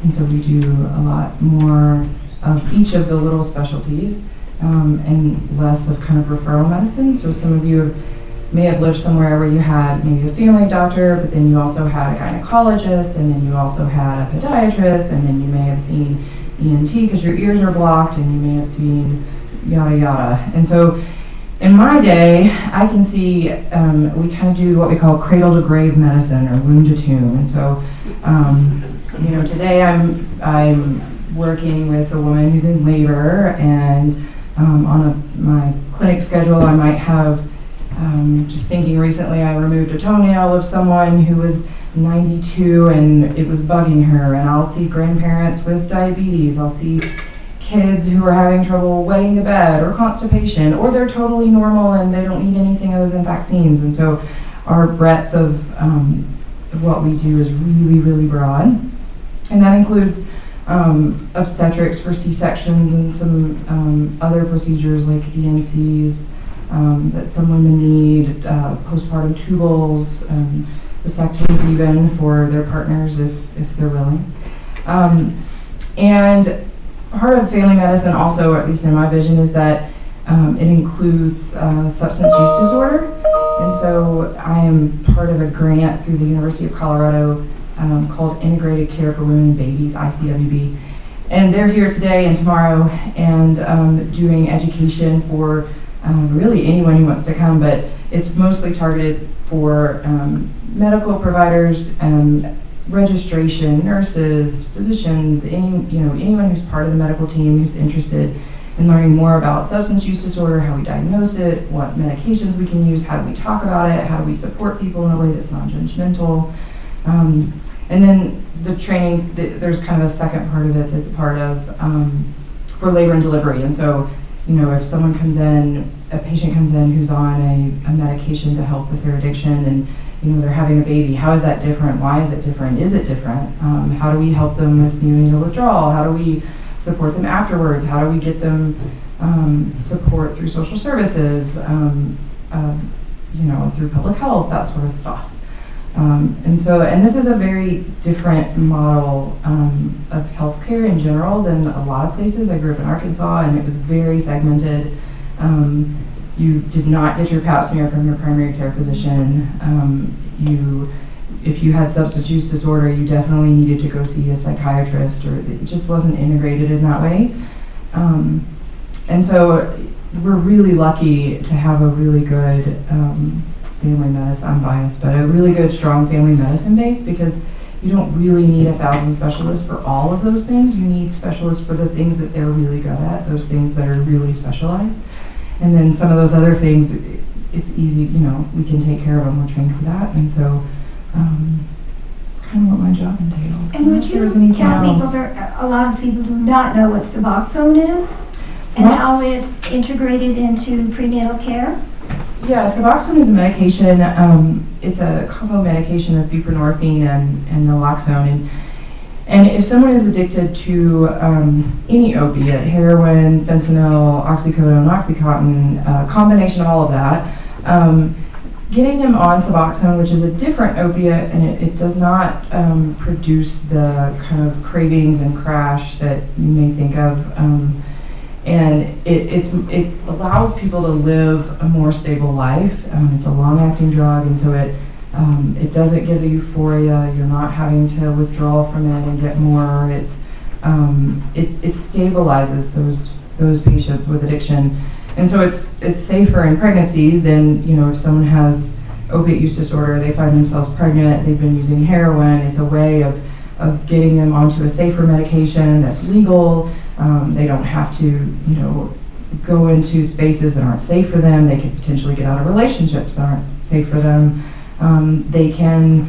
And so we do a lot more of each of the little specialties and less of kind of referral medicine. So some of you may have lived somewhere where you had maybe a family doctor, but then you also had a gynecologist, and then you also had a podiatrist, and then you may have seen ENT because your ears are blocked, and you may have seen yada yada. And so in my day, I can see we kind of do what we call cradle to grave medicine or womb to tomb. And so today I'm working with a woman who's in labor, and on my clinic schedule I might have just thinking recently I removed a toenail of someone who was 92 and it was bugging her, and I'll see grandparents with diabetes, I'll see kids who are having trouble wetting the bed or constipation, or they're totally normal and they don't need anything other than vaccines. And so our breadth of what we do is really, really broad, and that includes obstetrics for C-sections and some other procedures like DNCs that some women need, postpartum tubals, vasectomies even for their partners if they're willing. And part of family medicine also, at least in my vision, is that it includes substance use disorder. And so I am part of a grant through the University of Colorado called Integrated Care for Women and Babies, ICWB. And they're here today and tomorrow and doing education for really anyone who wants to come, but it's mostly targeted for medical providers, registration, nurses, physicians, anyone who's part of the medical team who's interested in learning more about substance use disorder, how we diagnose it, what medications we can use, how do we talk about it, how do we support people in a way that's non-judgmental. And then the training, there's kind of a second part of it that's part of for labor and delivery. And so, if someone comes in a patient comes in who's on a medication to help with their addiction, and they're having a baby. How is that different? Why is it different? Is it different? How do we help them with neonatal withdrawal? How do we support them afterwards? How do we get them support through social services, through public health, that sort of stuff. And this is a very different model of healthcare in general than a lot of places. I grew up in Arkansas, and it was very segmented. You did not get your pap smear from your primary care physician. If you had substance use disorder, you definitely needed to go see a psychiatrist, or it just wasn't integrated in that way. And so we're really lucky to have a really good family medicine, I'm biased, but a really good, strong family medicine base, because you don't really need 1,000 specialists for all of those things. You need specialists for the things that they're really good at, those things that are really specialized. And then some of those other things, it's easy, we can take care of them, we're trained for that. And so it's kind of what my job entails. And would you tell people, a lot of people do not know what Suboxone is and how it's integrated into prenatal care? Yeah, Suboxone is a medication. It's a combo medication of buprenorphine and naloxone. And if someone is addicted to any opiate, heroin, fentanyl, oxycodone, Oxycontin, combination of all of that, getting them on Suboxone, which is a different opiate, and it does not produce the kind of cravings and crash that you may think of. And it allows people to live a more stable life. It's a long-acting drug, and so it doesn't give the euphoria. You're not having to withdraw from it and get more. It stabilizes those patients with addiction, and so it's safer in pregnancy than if someone has opiate use disorder, they find themselves pregnant, they've been using heroin. It's a way of getting them onto a safer medication that's legal. They don't have to, go into spaces that aren't safe for them. They could potentially get out of relationships that aren't safe for them. They can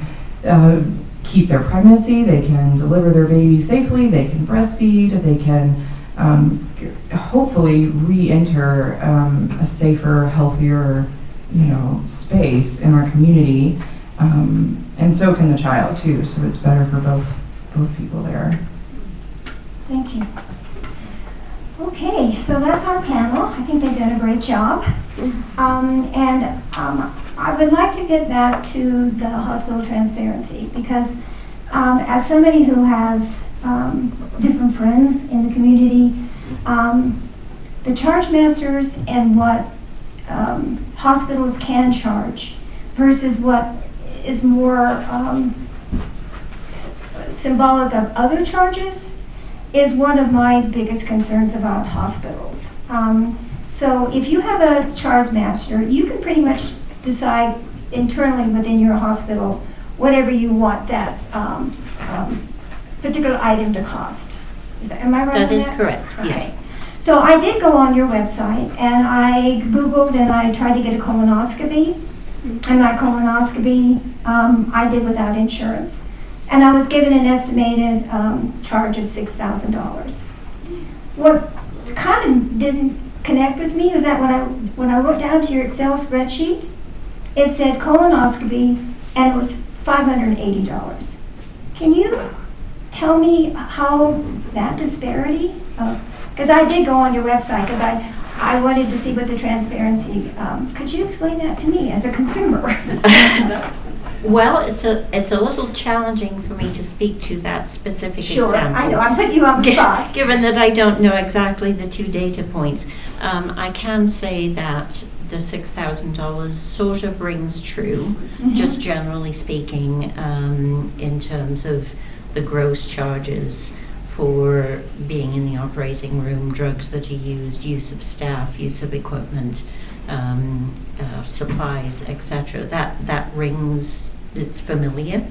keep their pregnancy. They can deliver their baby safely. They can breastfeed. They can hopefully re-enter a safer, healthier, space in our community. And so can the child too. So it's better for both people there. Thank you. Okay, so that's our panel. I think they've done a great job. I would like to get back to the hospital transparency, because as somebody who has different friends in the community, the charge masters and what hospitals can charge versus what is more symbolic of other charges is one of my biggest concerns about hospitals. So if you have a charge master, you can pretty much decide internally within your hospital whatever you want that particular item to cost. Am I right on that? That is correct, Okay. yes. So I did go on your website and I Googled and I tried to get a colonoscopy. And that colonoscopy I did without insurance. And I was given an estimated charge of $6,000. What kind of didn't connect with me is that when I looked down to your Excel spreadsheet, it said colonoscopy and it was $580. Can you tell me how that disparity? Because I did go on your website because I wanted to see what the transparency. Could you explain that to me as a consumer? Well, it's a little challenging for me to speak to that specific Sure, example. I know, I'm putting you on the spot. Given that I don't know exactly the two data points, I can say that the $6,000 sort of rings true, just generally speaking, in terms of the gross charges for being in the operating room, drugs that are used, use of staff, use of equipment, supplies, etc. That rings, it's familiar.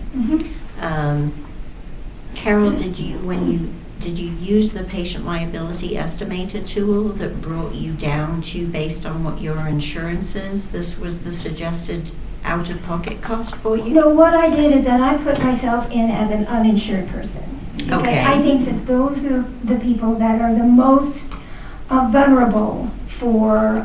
Carol, did you use the patient liability estimator tool that brought you down to, based on what your insurance is, this was the suggested out-of-pocket cost for you? No, what I did is that I put myself in as an uninsured person. Because Okay. I think that those are the people that are the most vulnerable for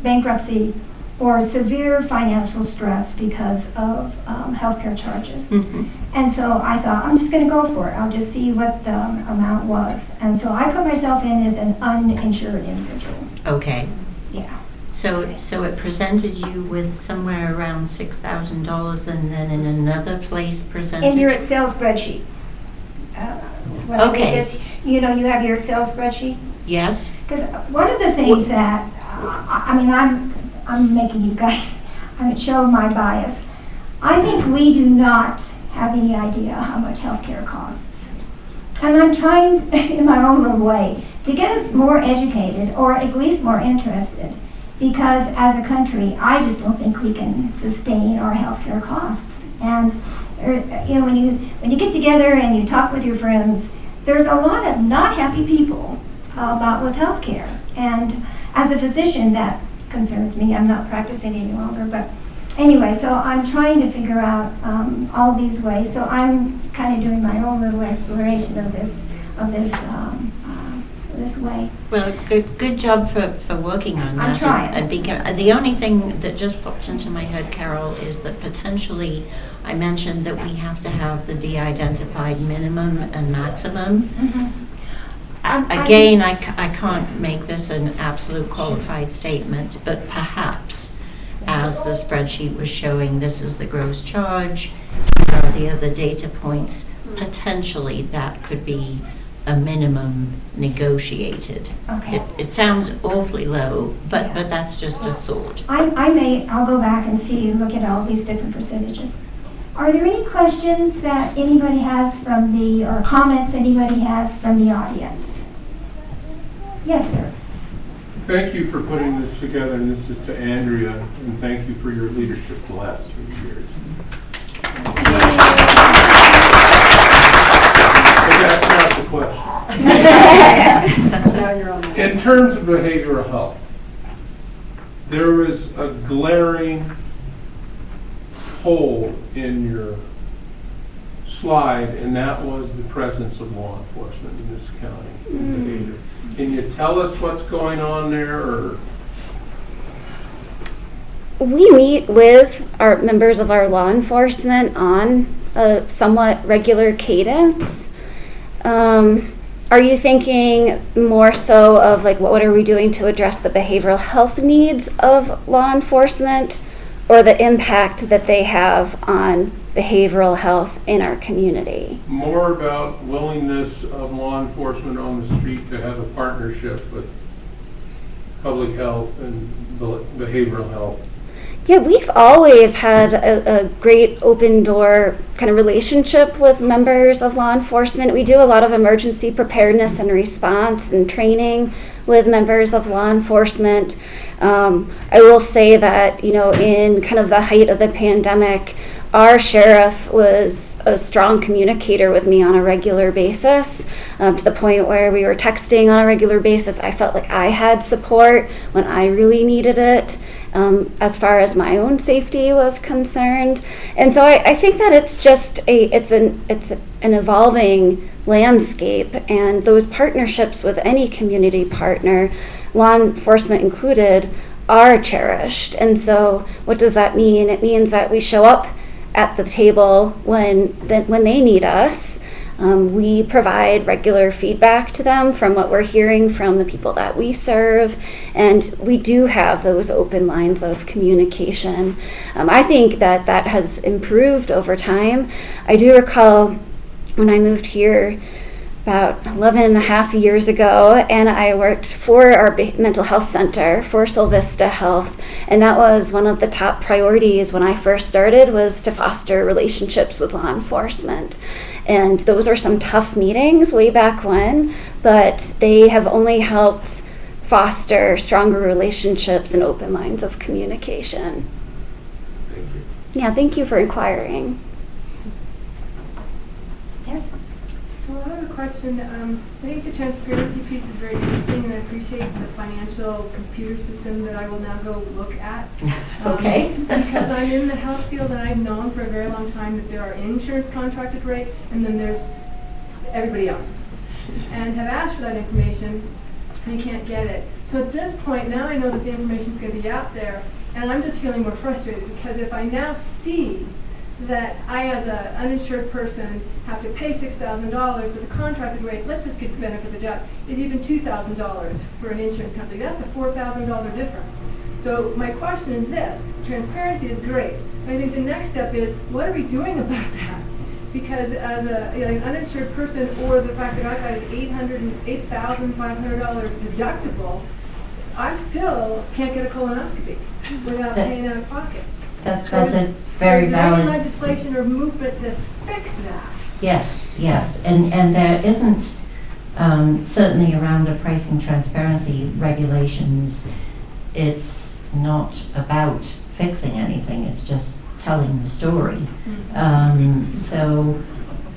bankruptcy or severe financial stress because of healthcare charges. Mhm. And so I thought, I'm just going to go for it. I'll just see what the amount was. And so I put myself in as an uninsured individual. Okay. Yeah. So it presented you with somewhere around $6,000, and then in another place presented. In your Excel spreadsheet. When I did Okay. this, you know, you have your Excel spreadsheet. Yes. Because one of the things that, I mean, I'm making you guys, I'm showing my bias. I think we do not have any idea how much healthcare costs. And I'm trying, in my own little way, to get us more educated or at least more interested. Because as a country, I just don't think we can sustain our healthcare costs. And you know, when you get together and you talk with your friends, there's a lot of not happy people with healthcare. And as a physician, that concerns me. I'm not practicing any longer, but anyway, so I'm trying to figure out all these ways. So I'm kind of doing my own little exploration of this way. Well, good job for working on that. I'm trying. And the only thing that just popped into my head, Carol, is that potentially I mentioned that we have to have the de-identified minimum and maximum. Mm-hmm. Again, I can't make this an absolute qualified statement, but perhaps as the spreadsheet was showing, this is the gross charge, here are the other data points, potentially that could be a minimum negotiated. Okay. It sounds awfully low, but Yeah. that's just a thought. I'll go back and see and look at all these different percentages. Are there any questions that anybody has or comments anybody has from the audience? Yes, sir. Thank you for putting this together, and this is to Andrea, and thank you for your leadership the last 3 years. But that's not the question. In terms of behavioral health, there was a glaring hole in your slide, and that was the presence of law enforcement in this county in behavior. Can you tell us what's going on there, or? We meet with our members of our law enforcement on a somewhat regular cadence. Are you thinking more so of like what are we doing to address the behavioral health needs of law enforcement, or the impact that they have on behavioral health in our community? More about willingness of law enforcement on the street to have a partnership with public health and behavioral health. Yeah, we've always had a great open door kind of relationship with members of law enforcement. We do a lot of emergency preparedness and response and training with members of law enforcement. I will say that, you know, in kind of the height of the pandemic, our sheriff was a strong communicator with me on a regular basis, to the point where we were texting on a regular basis. I felt like I had support when I really needed it, as far as my own safety was concerned. And so I think that it's just it's an evolving landscape, and those partnerships with any community partner, law enforcement included, are cherished. And so what does that mean? It means that we show up at the table when they need us. We provide regular feedback to them from what we're hearing from the people that we serve, and we do have those open lines of communication. I think that has improved over time. I do recall when I moved here about 11 and a half years ago, and I worked for our mental health center for Sol Vista Health, and that was one of the top priorities when I first started, was to foster relationships with law enforcement. And those are some tough meetings way back when, but they have only helped foster stronger relationships and open lines of communication. Thank you. Yeah, thank you for inquiring. Yes. So I have a question. I think the transparency piece is very interesting, and I appreciate the financial computer system that I will now go look at. Okay. Because I'm in the health field, and I've known for a very long time that there are insurance contracted rates, and then there's everybody else. And have asked for that information, and can't get it. So at this point, now I know that the information's gonna be out there, and I'm just feeling more frustrated, because if I now see that I, as an uninsured person, have to pay $6,000 for the contracted rate, let's just get the benefit of the doubt, is even $2,000 for an insurance company. That's a $4,000 difference. So my question is this: transparency is great. I think the next step is, what are we doing about that? Because as an uninsured person, or the fact that I've got an $8,500 deductible, I still can't get a colonoscopy without paying out of pocket. That's So a is very there any valid. legislation or movement to fix that? Yes, and there isn't, certainly around the pricing transparency regulations, it's not about fixing anything, it's just telling the story. So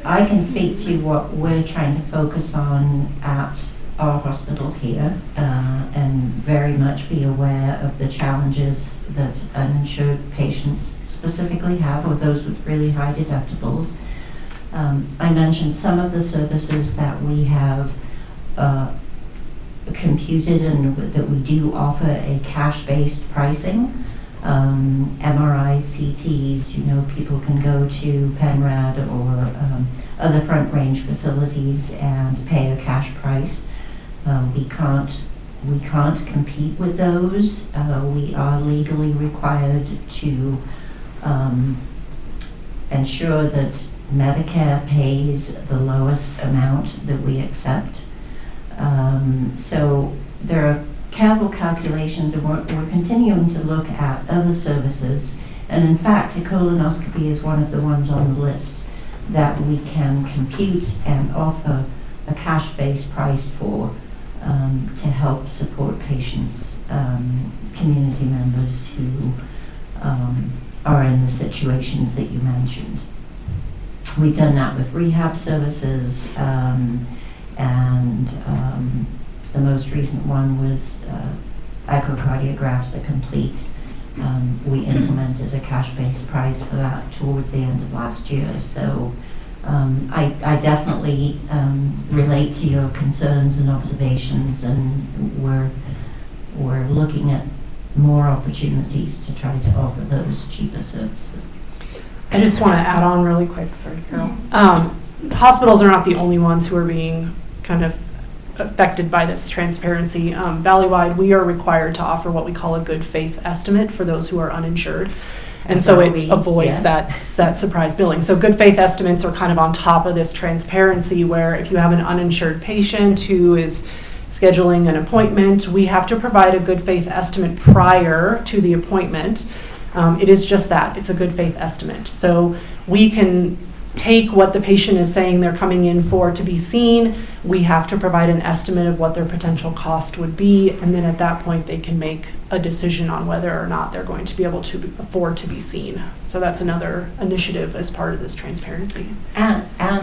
I can speak to what we're trying to focus on at our hospital here, and very much be aware of the challenges that uninsured patients specifically have, or those with really high deductibles. I mentioned some of the services that we have computed and that we do offer a cash-based pricing. MRI, CTs, people can go to Penrad or other front range facilities and pay a cash price. We can't compete with those. We are legally required to ensure that Medicare pays the lowest amount that we accept. So there are careful calculations, and we're continuing to look at other services. And in fact, a colonoscopy is one of the ones on the list that we can compute and offer a cash-based price for, to help support patients, community members who are in the situations that you mentioned. We've done that with rehab services, and the most recent one was echocardiographs are complete. We implemented a cash-based price for that towards the end of last year. So I definitely relate to your concerns and observations, and we're looking at more opportunities to try to offer those cheaper services. I just want to add on really quick, sorry, Carol. Hospitals are not the only ones who are being kind of affected by this transparency. Valleywide, we are required to offer what we call a good faith estimate for those who are uninsured. And so it avoids that surprise billing. So good faith estimates are kind of on top of this transparency, where if you have an uninsured patient who is scheduling an appointment, we have to provide a good faith estimate prior to the appointment. It is just that, it's a good faith estimate. So we can take what the patient is saying they're coming in for to be seen. We have to provide an estimate of what their potential cost would be, and then at that point they can make a decision on whether or not they're going to be able to afford to be seen. So that's another initiative as part of this transparency. And I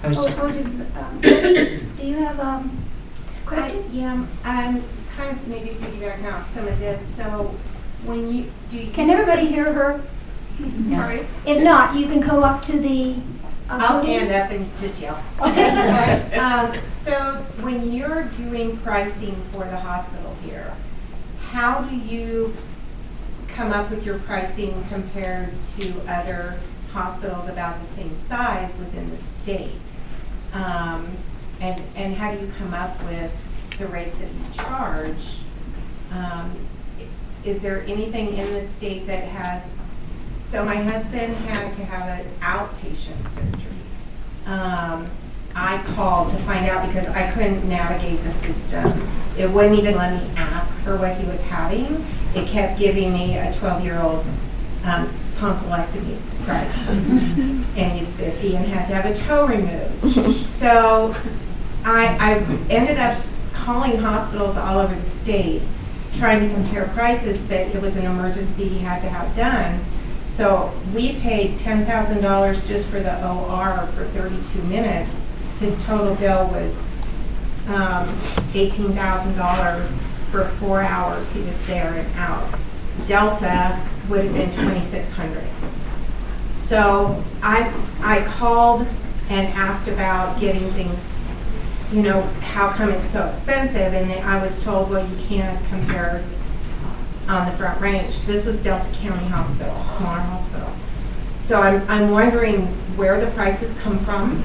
was Debbie, do you have a question? I'm kind of maybe piggybacking off some of this. So when you do, Can everybody hear her? Yes. If not, you can go up to the. I'll stand up and just yell. Okay. All right. So when you're doing pricing for the hospital here, how do you come up with your pricing compared to other hospitals about the same size within the state? And how do you come up with the rates that you charge? Is there anything in the state that has, so my husband had to have an outpatient surgery. I called to find out because I couldn't navigate the system. It wouldn't even let me ask for what he was having. It kept giving me a 12-year-old tonsillectomy price. And he's 50 and had to have a toe removed. So I ended up calling hospitals all over the state trying to compare prices, but it was an emergency he had to have done. So we paid $10,000 just for the OR for 32 minutes. His total bill was $18,000 for 4 hours he was there and out. Delta would have been $2,600. So I called and asked about getting things you know, how come it's so expensive? And I was told, well, you can't compare on the Front Range. This was Delta County Hospital, smaller hospital. So I'm wondering where the prices come from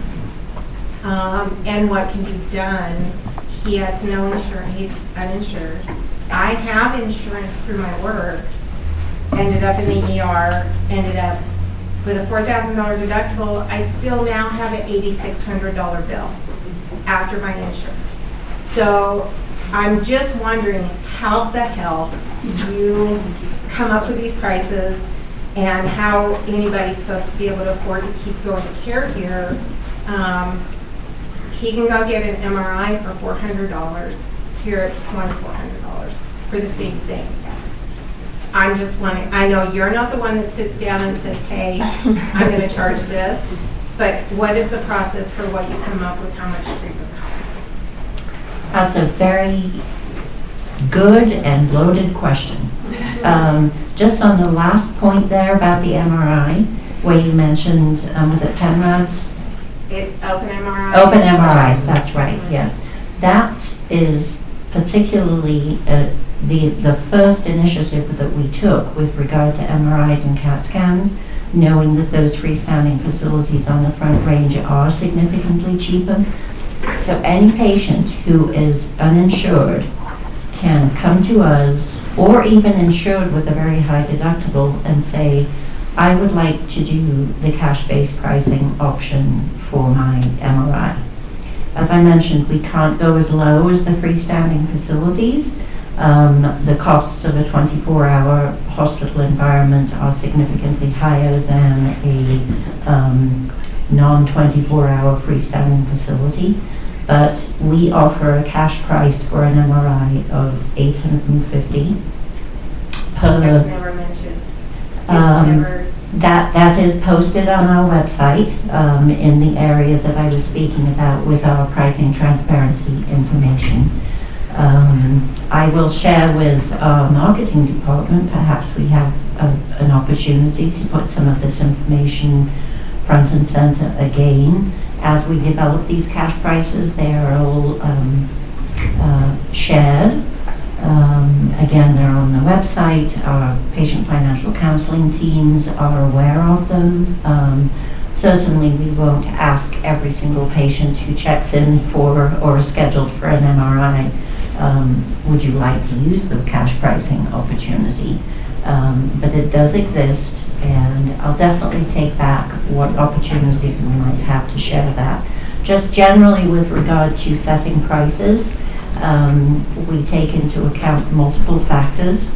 and what can be done. He has no insurance, he's uninsured. I have insurance through my work, ended up in the ER, ended up with a $4,000 deductible. I still now have an $8,600 bill after my insurance. So I'm just wondering how the hell you come up with these prices and how anybody's supposed to be able to afford to keep going to care here. He can go get an MRI for $400. Here it's $2,400 for the same thing. I'm just wondering, I know you're not the one that sits down and says, hey, I'm going to charge this, but what is the process for what you come up with, how much treatment costs? That's a very good and loaded question. Just on the last point there about the MRI, where you mentioned, was it Penrod's? It's open MRI. Open MRI, that's right, yes. That is particularly the first initiative that we took with regard to MRIs and CAT scans, knowing that those freestanding facilities on the Front Range are significantly cheaper. So any patient who is uninsured can come to us, or even insured with a very high deductible, and say, I would like to do the cash-based pricing option for my MRI. As I mentioned, we can't go as low as the freestanding facilities. The costs of a 24-hour hospital environment are significantly higher than a non-24-hour freestanding facility. But we offer a cash price for an MRI of $850 per. That's never mentioned. It's That is posted on our website in the area that I was speaking about with our pricing transparency information. I will share with our marketing department, perhaps we have an opportunity to put some of this information front and center again. As we develop these cash prices, they are all shared. Again, they're on the website. Our patient financial counseling teams are aware of them. Certainly, we won't ask every single patient who checks in for or is scheduled for an MRI, would you like to use the cash pricing opportunity? But it does exist, and I'll definitely take back what opportunities we might have to share that. Just generally with regard to setting prices, we take into account multiple factors.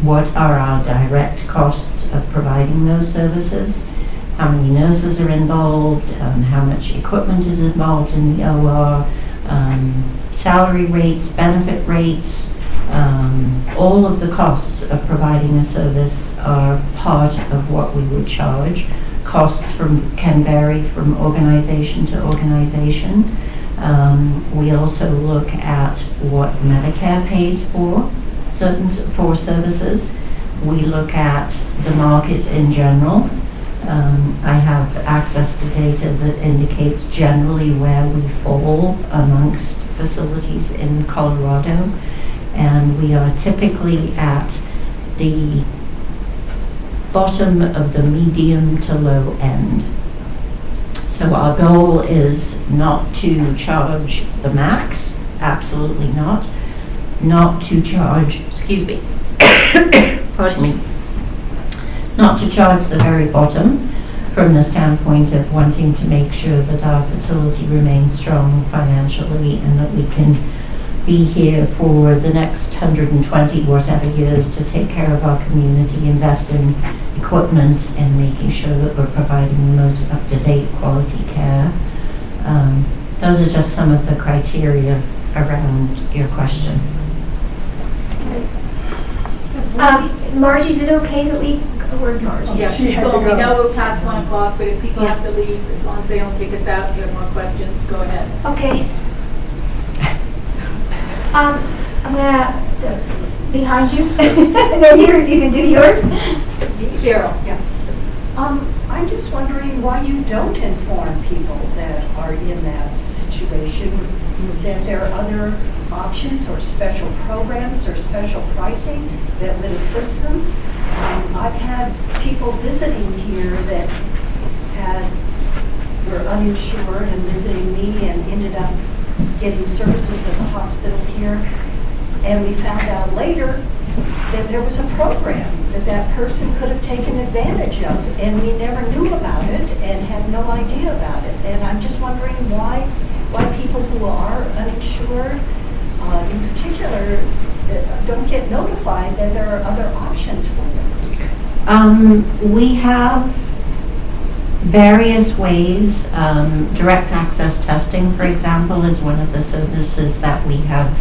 What are our direct costs of providing those services? How many nurses are involved? How much equipment is involved in the OR? Salary rates, benefit rates, all of the costs of providing a service are part of what we would charge. Costs can vary from organization to organization. We also look at what Medicare pays for services. We look at the market in general. I have access to data that indicates generally where we fall amongst facilities in Colorado, and we are typically at the bottom of the medium to low end. So our goal is not to charge the max, absolutely not. Not to charge, excuse me, pardon me, not to charge the very bottom from the standpoint of wanting to make sure that our facility remains strong financially and that we can be here for the next 120 whatever years to take care of our community, invest in equipment, and making sure that we're providing the most up-to-date quality care. Those are just some of the criteria around your question. Margie, is it okay that we, or Margie? Yeah, keep going. We know we're past 1 o'clock, but if people have to leave, as long as they don't kick us out, if you have more questions, go ahead. Okay. I'm gonna, behind you, and then you can do yours. Cheryl, yeah. I I'm just wondering why you don't inform people that are in that situation, that there are other options or special programs or special pricing that would assist them. I've had people visiting here that were uninsured and visiting me and ended up getting services at the hospital here. And we found out later that there was a program that person could have taken advantage of, and we never knew about it and had no idea about it. And I'm just wondering why people who are uninsured, in particular, don't get notified that there are other options for them. We have various ways. Direct access testing, for example, is one of the services that we have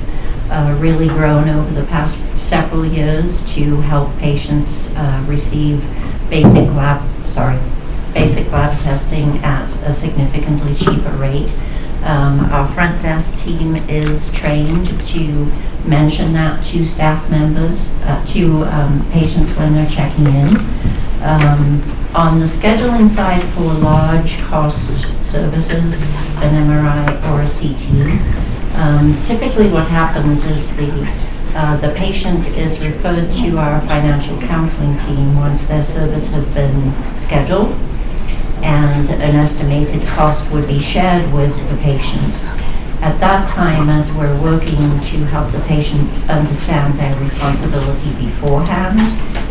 really grown over the past several years to help patients receive basic lab testing at a significantly cheaper rate. Our front desk team is trained to mention that to staff members, to patients when they're checking in. On the scheduling side for large cost services, an MRI or a CT, typically what happens is the patient is referred to our financial counseling team once their service has been scheduled, and an estimated cost would be shared with the patient. At that time, as we're working to help the patient understand their responsibility beforehand,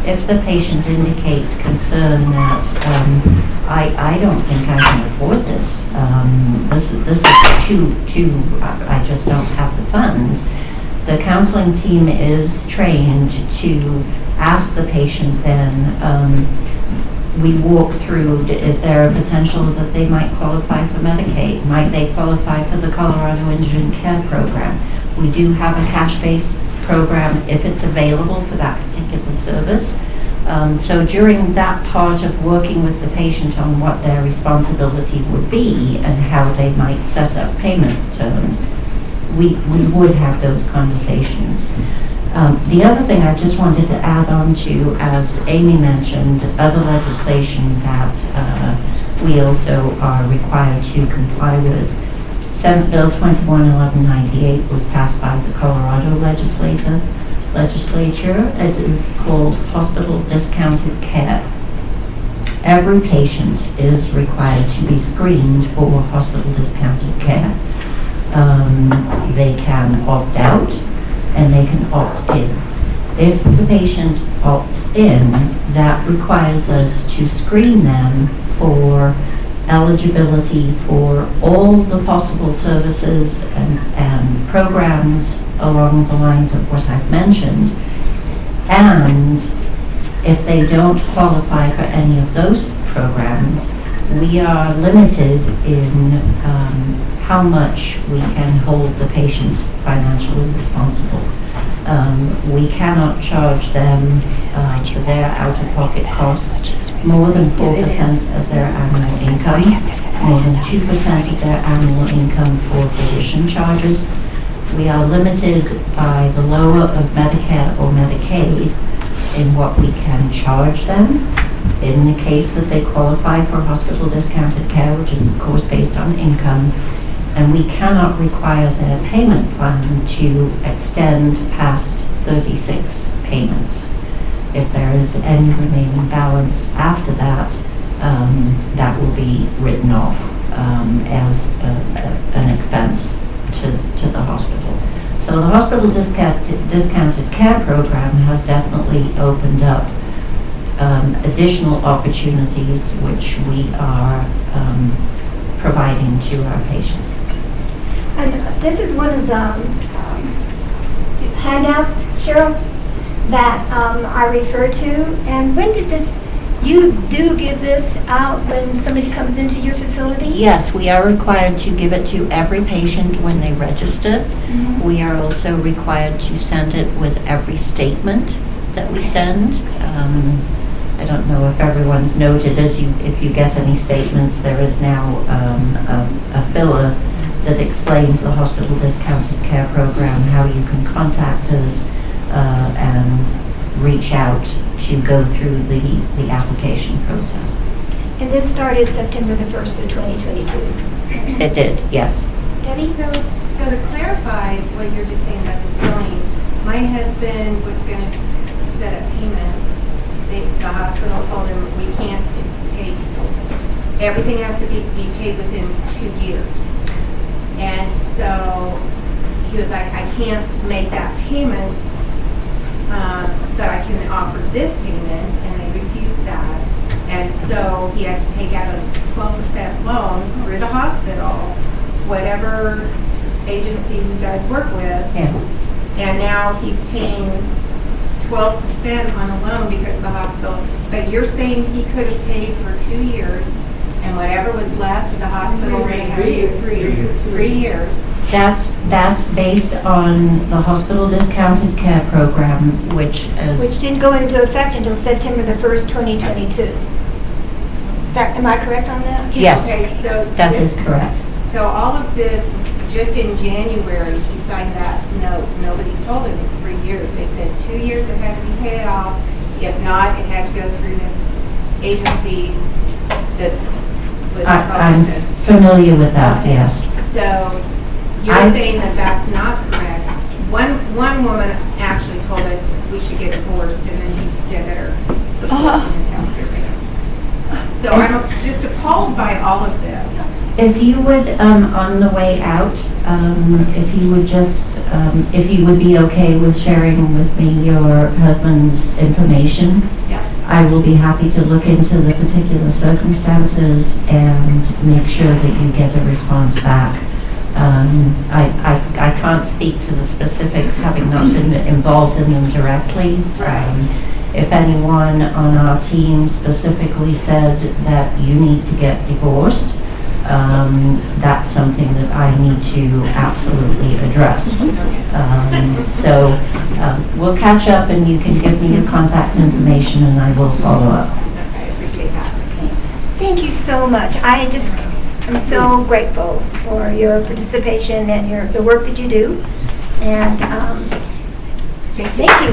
if the patient indicates concern that I don't think I can afford this, this is too, I just don't have the funds, the counseling team is trained to ask the patient then, we walk through, is there a potential that they might qualify for Medicaid? Might they qualify for the Colorado Indigent Care Program? We do have a cash-based program if it's available for that particular service. So during that part of working with the patient on what their responsibility would be and how they might set up payment terms, we would have those conversations. The other thing I just wanted to add on to, as Amy mentioned, other legislation that we also are required to comply with. Senate Bill 211198 was passed by the Colorado legislature. It is called hospital discounted care. Every patient is required to be screened for hospital discounted care. They can opt out and they can opt in. If the patient opts in, that requires us to screen them for eligibility for all the possible services and programs along the lines of what I've mentioned. And if they don't qualify for any of those programs, we are limited in how much we can hold the patient financially responsible. We cannot charge them for their out-of-pocket costs more than 4% of their annual income, more than 2% of their annual income for physician charges. We are limited by the lower of Medicare or Medicaid in what we can charge them in the case that they qualify for hospital discounted care, which is of course based on income. And we cannot require their payment plan to extend past 36 payments. If there is any remaining balance after that, that will be written off as an expense to the hospital. So the hospital discounted care program has definitely opened up additional opportunities which we are providing to our patients. And this is one of the handouts, Cheryl, that I refer to. And when did this, you do give this out when somebody comes into your facility? Yes, we are required to give it to every patient when they register. Mm-hmm. We are also required to send it with every statement that we send. I don't know if everyone's noted, if you get any statements, there is now a filler that explains the hospital discounted care program, how you can contact us and reach out to go through the application process. And this started September the 1st of 2022. It did, yes. Debbie? So to clarify what you're just saying about this billing, my husband was going to set up payments. The hospital told him we can't take, everything has to be paid within 2 years. And so he was like, I can't make that payment, but I can offer this payment, and they refused that. And so he had to take out a 12% loan through the hospital, whatever agency you guys work with. Yeah. And now he's paying 12% on a loan because of the hospital. But you're saying he could have paid for 2 years, and whatever was left, the hospital may have 3 years. That's based on the hospital discounted care program, which is. Which didn't go into effect until September the 1st, 2022. Am I correct on that? Yes, Okay, so that is correct. So all of this, just in January, he signed that note. Nobody told him 3 years. They said 2 years it had to be paid off. If not, it had to go through this agency that's with 12%. I'm familiar with that, yes. So you're saying that that's not correct. One woman actually told us we should get divorced, and then he get better support from his health care payments. So I'm just appalled by all of this. If you would, on the way out, if you would just, if you would be okay with sharing with me your husband's information, Yeah. I will be happy to look into the particular circumstances and make sure that you get a response back. I can't speak to the specifics, having not been involved in them directly. Right. If anyone on our team specifically said that you need to get divorced, that's something that I need to absolutely address. We'll catch up, and you can give me your contact information, and I will follow up. Okay, I appreciate that. Thank you so much. I just am so grateful for your participation and the work that you do. And thank you.